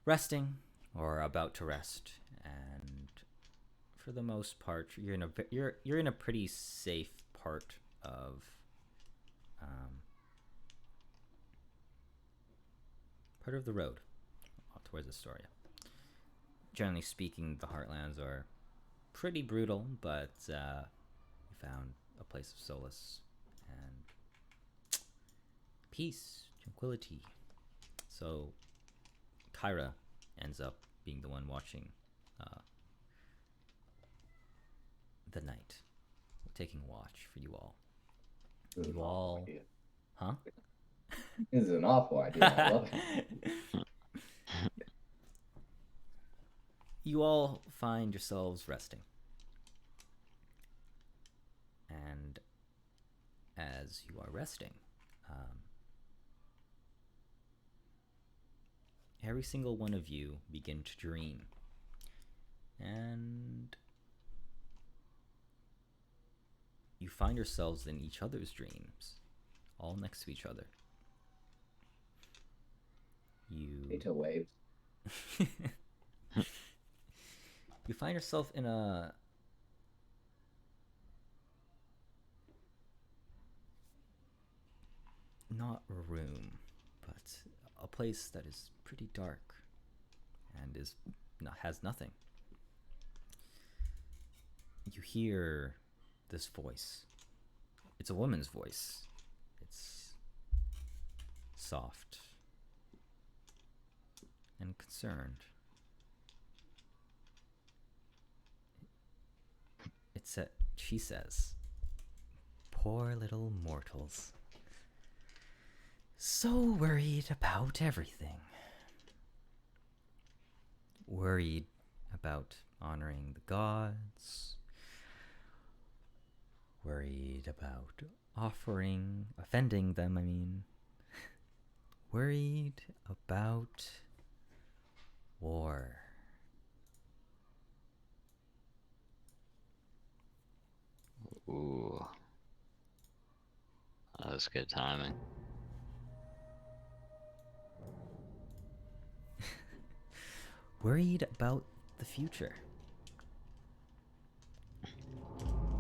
resting or about to rest, and for the most part, you're in a pretty safe part of the road towards Astoria. Generally speaking, the Heartlands are pretty brutal, but you found a place of solace and peace, tranquility. So Kyra ends up being the one watching the night, taking watch for you all. You all, idea. huh? This is an awful idea. I love it. You all find yourselves resting. And as you are resting, every single one of you begin to dream. And you find yourselves in each other's dreams, all next to each other. Peter waves. You find yourself in a not a room, but a place that is pretty dark and has nothing. You hear this voice. It's a woman's voice. It's soft and concerned. She says, "Poor little mortals. So worried about everything. Worried about honoring the gods. Worried about offending them, I mean. Worried about war." Ooh. That was good timing. Worried about the future.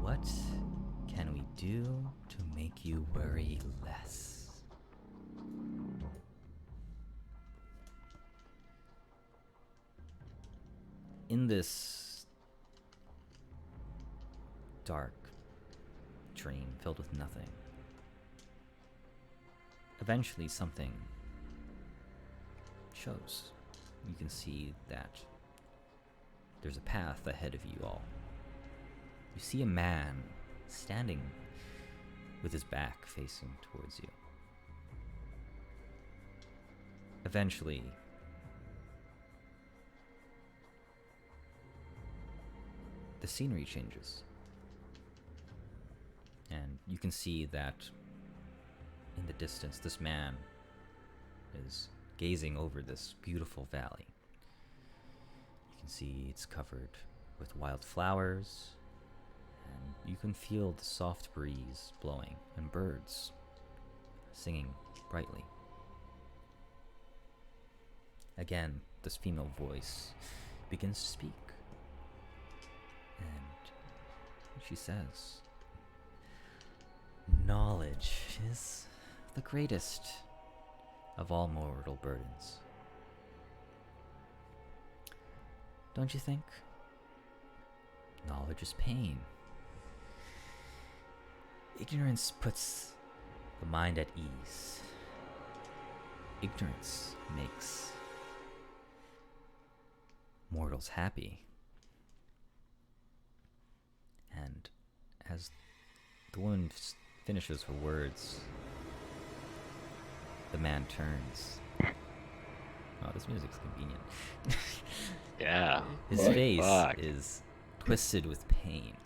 What can we do to make you worry less? In this dark dream filled with nothing, eventually something shows. You can see that there's a path ahead of you all. You see a man standing with his back facing towards you. Eventually, the scenery changes. And you can see that in the distance, this man is gazing over this beautiful valley. You can see it's covered with wild flowers, and you can feel the soft breeze blowing and birds singing brightly. Again, this female voice begins to speak, and she says, "Knowledge is the greatest of all mortal burdens. Don't you think? Knowledge is pain. Ignorance puts the mind at ease. Ignorance makes mortals happy." And as the woman finishes her words, the man turns. Oh, this music's convenient. Yeah. His Holy face fuck. is twisted with pain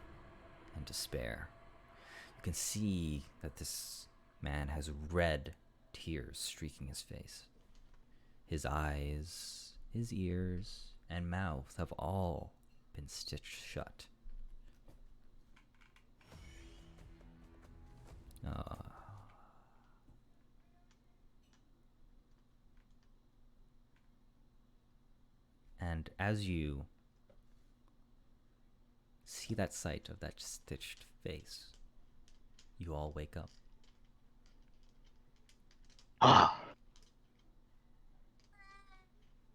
and despair. You can see that this man has red tears streaking his face. His eyes, his ears, and mouth have all been stitched shut. And as you see that sight of that stitched face, you all wake up. Ah.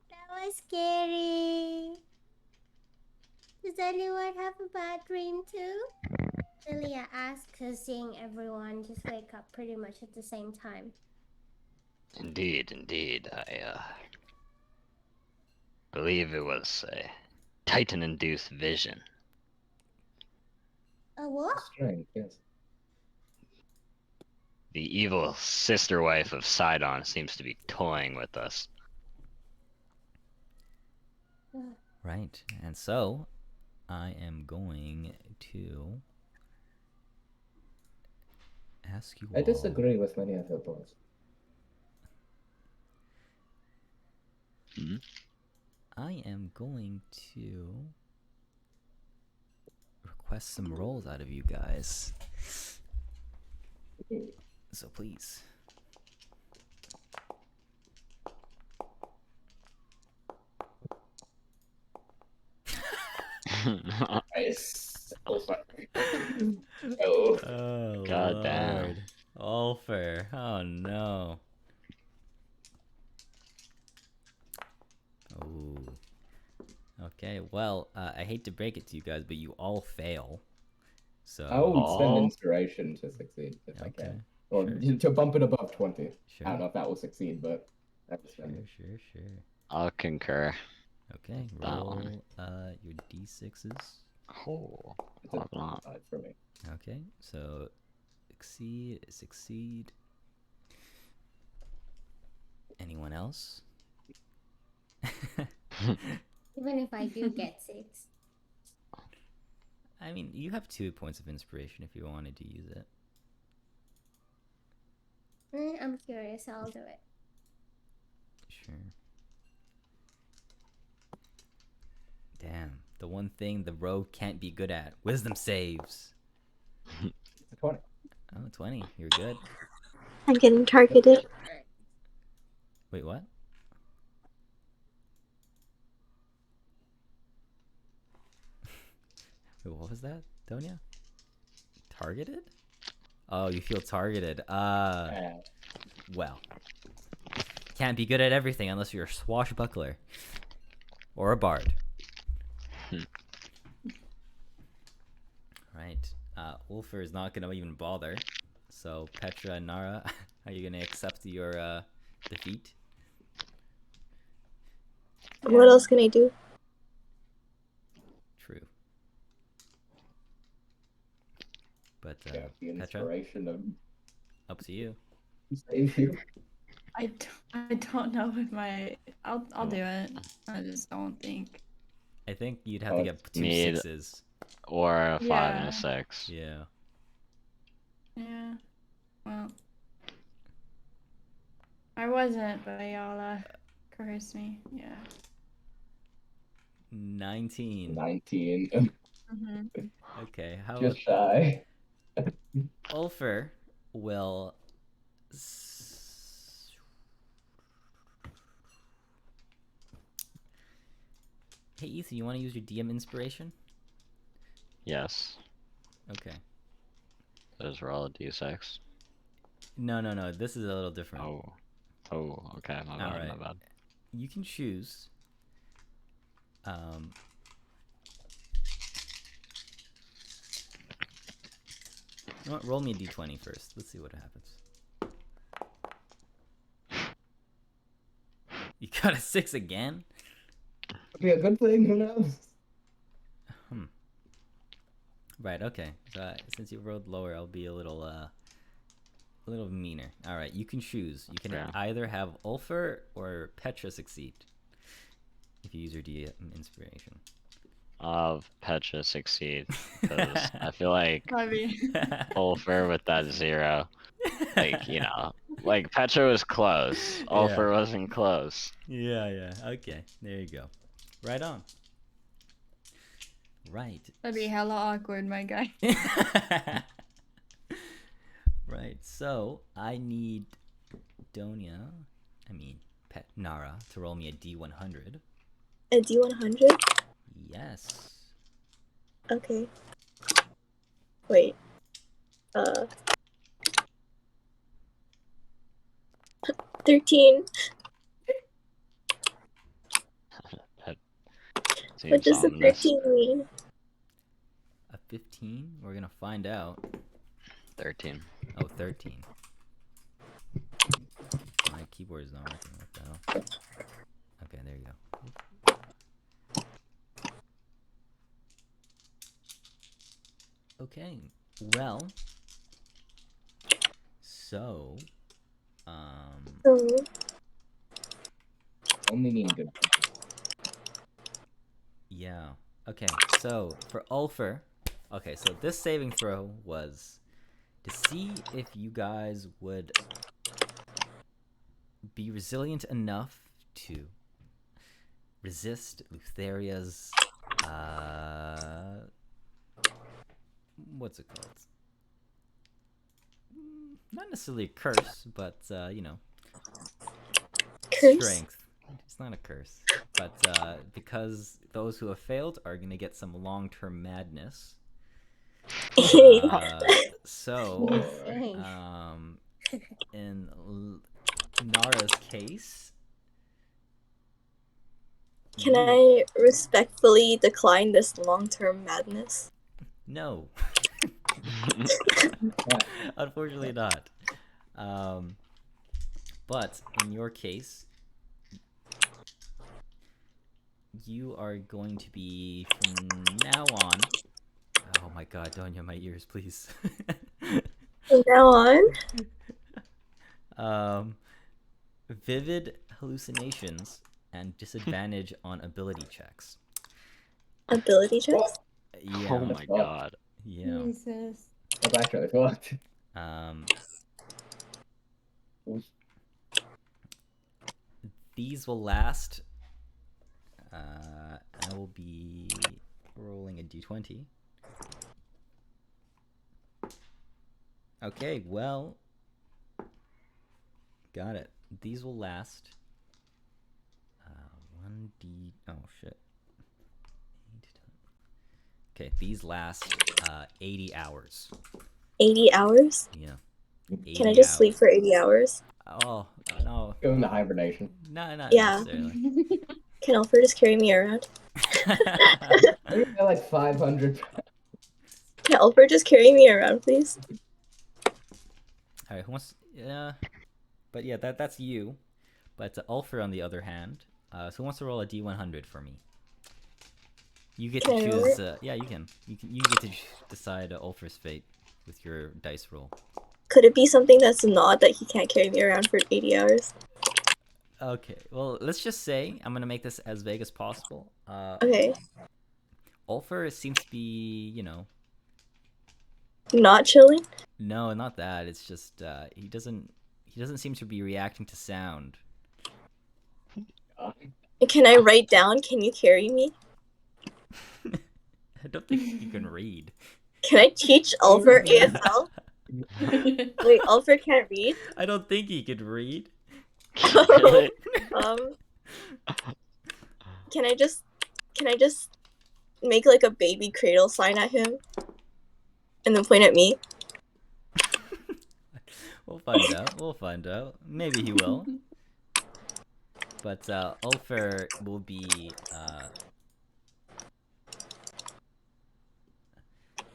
That was scary. Does anyone have a bad dream too? Lilia asked, cause seeing everyone just wake up pretty much at the same time. Indeed. I believe it was a Titan-induced vision. A what? Strange, yes. The evil sister wife of Sidon seems to be toying with us. Right, and so I am going to ask you all. I disagree with many of your points. I am going to request some rolls out of you guys. So please. Nice. Oh, fuck. Oh. Oh, God damn. Lord. Ulfer. Oh, no. Oh. Okay, well, I hate to break it to you guys, but you all fail. So. I would spend Oh. inspiration to succeed if I Okay, can. Or sure. to bump it above 20. Sure. I don't know if that will succeed, but I have to spend it. Sure. I'll concur. Okay, That roll one. your d6s. Oh, It's a hold on. 5 for me. Okay, so succeed. Anyone else? Even if I do get 6. I mean, you have 2 points of inspiration if you wanted to use it. I'm curious, I'll do it. Sure. Damn, the one thing the rogue can't be good at. Wisdom saves. 20. Oh, 20. You're good. I'm getting targeted. Wait, what? Wait, what was that, Donia? Targeted? Oh, you feel targeted. Well. Can't be good at everything unless you're a swashbuckler. Or a bard. Right. Ulfer is not gonna even bother. So, Petra and Nara, are you gonna accept your defeat? What else can I do? True. But Yeah, the Petra, inspiration of up to you. save you. I don't know if my. I'll do it. I just don't think. I think you'd have Oh, to get two need- sixes. Or a 5 and Yeah. a 6. Yeah. Yeah. Well. I wasn't, but y'all cursed me. Yeah. 19. 19. Mm-hmm. Okay, how Just shy. Ulfer will Hey Ethan, you want to use your DM inspiration? Yes. Okay. Just roll a d6. No. This is a little different. Oh, okay. My bad, my bad. You can choose. You know what? Roll me a d20 first. Let's see what happens. You got a 6 again? Could be a good thing, who knows? Right, okay. So since you rolled lower, I'll be a little meaner. Alright, you can choose. You can either have Ulfer or Petra succeed. If you use your DM inspiration. Of Petra succeed. Because I feel like Maybe. Ulfer with that 0. Like, you know. Like, Petra was close. Ulfer wasn't close. Yeah. Okay, there you go. Right on. Right. That'd be hella awkward, my guy. Right, so I need Nara to roll me a D100. A D100? Yes. Okay. Wait. 13. What does the 13 mean? A 15? We're gonna find out. 13. Oh, 13. My keyboard is not working. What the hell? Okay, there you go. Okay, well, so, Only need good. yeah. Okay, so for Ulfer, okay, so this saving throw was to see if you guys would be resilient enough to resist Lutheria's, what's it called? Not necessarily a curse, but, you know, Curse? strength. It's not a curse. But because those who have failed are going to get some long-term madness. So, in Nara's case... Can I respectfully decline this long-term madness? No. Unfortunately not. But in your case, you are going to be, from now on... Oh my god, Donya, my ears, please. From now on? Vivid hallucinations and disadvantage on ability checks. Ability checks? Yeah. Oh my god. Yeah. Jesus. That's actually fucked. These will last. I will be rolling a d20. Okay, well, got it. These will last. 1d. Oh shit. Okay, these last 80 hours. 80 hours? Yeah. Can I just sleep for 80 hours? Oh, no. Go into hibernation. No, not Yeah. necessarily. Can Alfred just carry me around? Maybe like 500. Can Alfred just carry me around, please? Alright, who wants... Yeah. But yeah, that's you. But Ulfer, on the other hand, so who wants to roll a d100 for me? You get to Can I roll choose... it? yeah, you can. You get to decide Ulfer's fate. with your dice roll. Could it be something that's not that he can't carry me around for 80 hours? Okay, well, let's just say I'm gonna make this as vague as possible. Okay. Ulfer seems to be, you know. Not chilling? No, not that. It's just he doesn't seem to be reacting to sound. Can I write down? Can you carry me? I don't think you can read. Can I teach Ulfer ASL? Wait, Ulfer can't read? I don't think he could read. Really? Can I just make like a baby cradle sign at him? And then point at me? We'll find out. We'll find out. Maybe he will. But Ulfer will be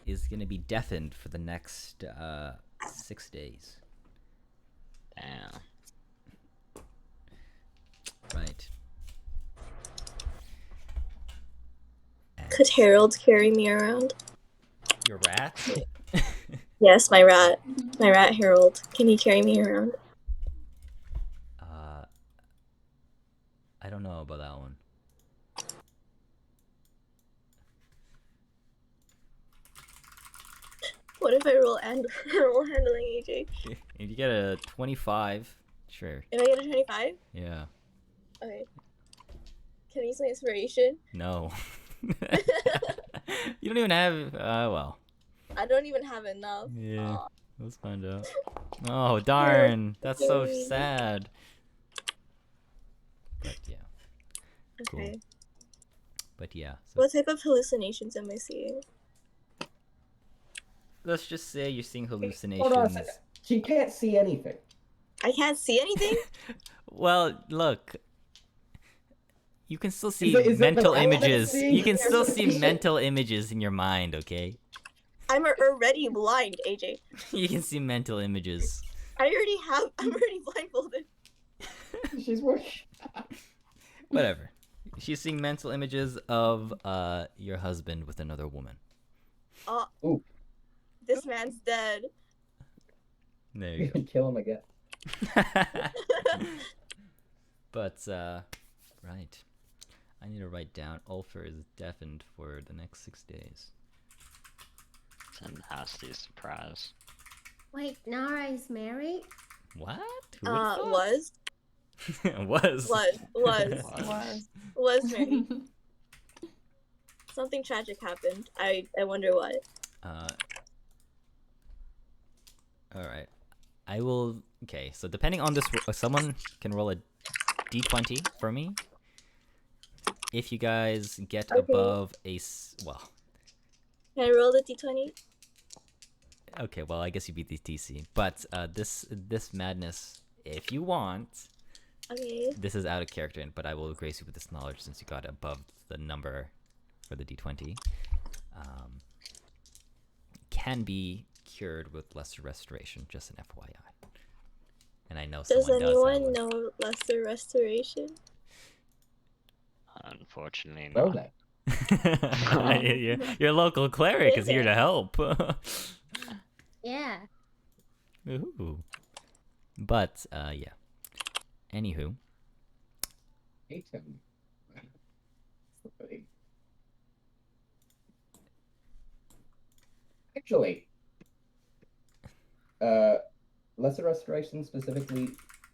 is gonna be deafened for the next 6 days. Damn. Right. Could Harold carry me around? Your rat? Yes, my rat. My rat Harold. Can he carry me around? I don't know about that one. What if I roll handling AJ? If you get a 25, sure. If I get a 25? Yeah. Okay. Can I use my inspiration? No. You don't even have. Well. I don't even have enough. Yeah. Aw. Let's find out. Oh darn! That's so sad. But yeah. Okay. Cool. But yeah. So What type of hallucinations am I seeing? let's just say you're seeing Hold on a hallucinations. second. She can't see anything. I can't see anything? Well, look. You can still see Is it mental the light that's images. seeing You can still see hallucination? mental images in your mind, okay? I'm already blind, AJ. You can see mental images. I'm already blindfolded. She's working. Whatever. She's seeing mental images of your husband with another woman. Ooh. This man's dead. There you go. Kill him again. But right. I need to write down Ulfer is deafened for the next 6 days. It's a nasty surprise. Wait, Nara is married? What? Who would've thought? Was married. Something tragic happened. I wonder what. Alright. I will. Okay, so depending on this, someone can roll a d20 for me. If you guys get above a. Well. Can I roll the d20? Okay, well, I guess you beat the TC. But this madness, if you want. Okay. This is out of character, but I will grace you with this knowledge since you got above the number for the d20. Can be cured with lesser restoration, just an FYI. And I know Does someone anyone does. know lesser restoration? Unfortunately, Know not. that. your local cleric is here to help. Yeah. Ooh. But yeah. Anywho. Hate him. Actually, lesser restoration specifically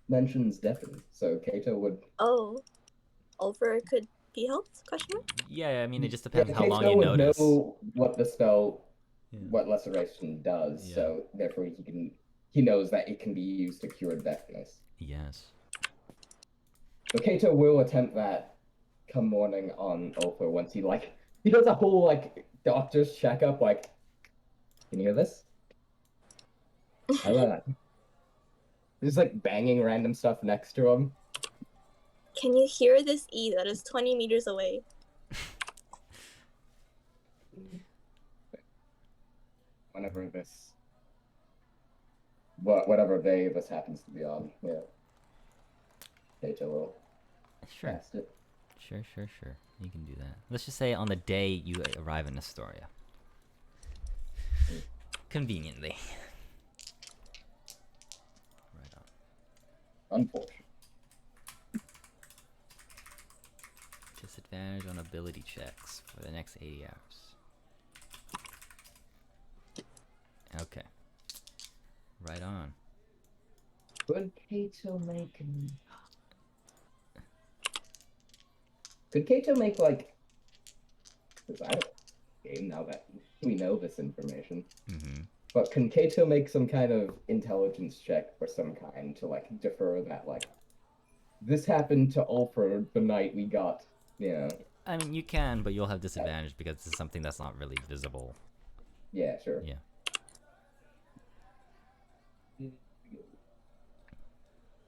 mentions deafened, so Kato would. Oh. Ulfer could be helped? Question mark? Yeah, I mean it just depends how Kato long you would notice. know what the spell, Yeah. what restoration does, Yeah. so therefore he knows that it can be used to cure deafness. Yes. So Kato will attempt that come morning on Ulfer once he does a whole doctor's checkup, can you hear this? How about that? He's banging random stuff next to him. Can you hear this E that is 20 meters away? Whenever whatever day this happens to be on, yeah. Kato will Sure. cast it. Sure. You can do that. Let's just say on the day you arrive in Astoria. Conveniently. Right on. Unfortunate. Disadvantage on ability checks for the next 80 hours. Okay. Right on. Could Kato make... Could Kato make, like... Because I don't game now that we know this information. Mm-hmm. But can Kato make some kind of intelligence check or some kind to, like, defer that, like... This happened to Ulfr the night we got, yeah. I mean, you can, but you'll have disadvantage because this is something that's not really visible. Yeah, sure. Yeah.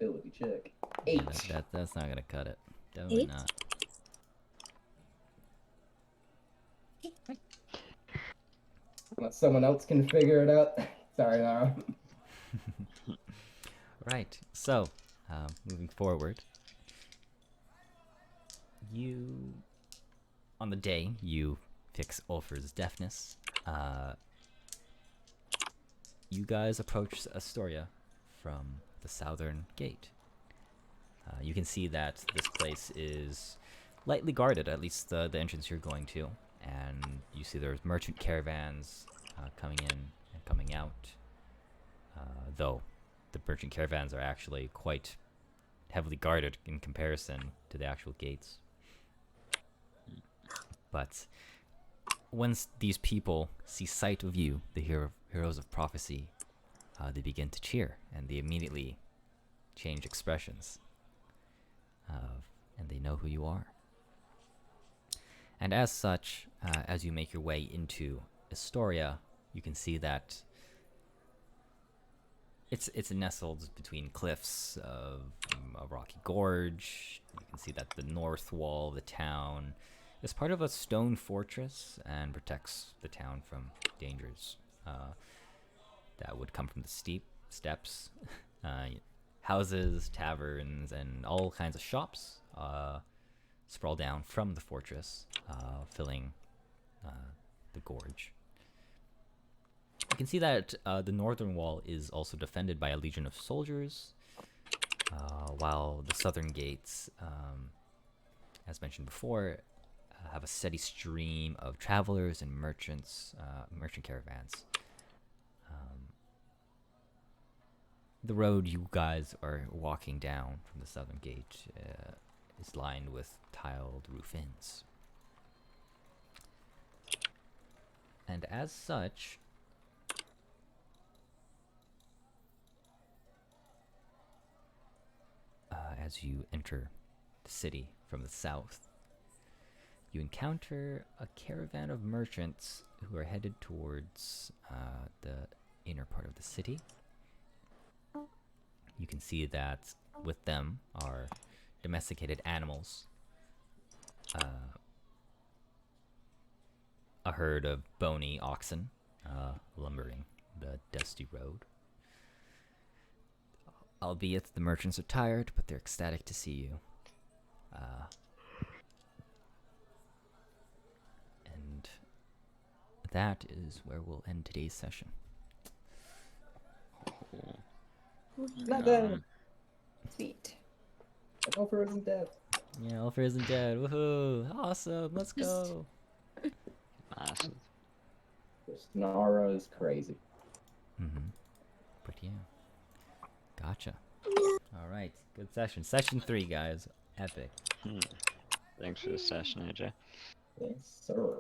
Ability check. Yeah, 8. that's not gonna cut it. Definitely 8? not. Unless someone else can figure it out. Sorry, Nara. Right. So, moving forward, on the day you fix Ulfr's deafness, you guys approach Astoria from the southern gate. You can see that this place is lightly guarded, at least the entrance you're going to, and you see there's merchant caravans coming in and coming out, though the merchant caravans are actually quite heavily guarded in comparison to the actual gates. But once these people see sight of you, the heroes of prophecy, they begin to cheer, and they immediately change expressions, and they know who you are. And as such, as you make your way into Astoria, you can see that it's nestled between cliffs of a rocky gorge. You can see that the north wall of the town is part of a stone fortress and protects the town from dangers that would come from the steep steps. Houses, taverns, and all kinds of shops sprawl down from the fortress, filling the gorge. You can see that the northern wall is also defended by a legion of soldiers, while the southern gates, as mentioned before, have a steady stream of travelers and merchant caravans. The road you guys are walking down from the southern gate is lined with tiled roof inns. And as such, as you enter the city from the south, you encounter a caravan of merchants who are headed towards the inner part of the city. You can see that with them are domesticated animals, a herd of bony oxen lumbering the dusty road. Albeit the merchants are tired, but they're ecstatic to see you. And that is where we'll end today's session. Not dead. Sweet. Ulfr isn't dead. Yeah, Ulfr isn't dead. Woohoo! Awesome. Let's go. Awesome. This Nara is crazy. But yeah. Gotcha. All right. Good session. Session 3, guys. Epic. Thanks for the session, AJ. Yes, sir.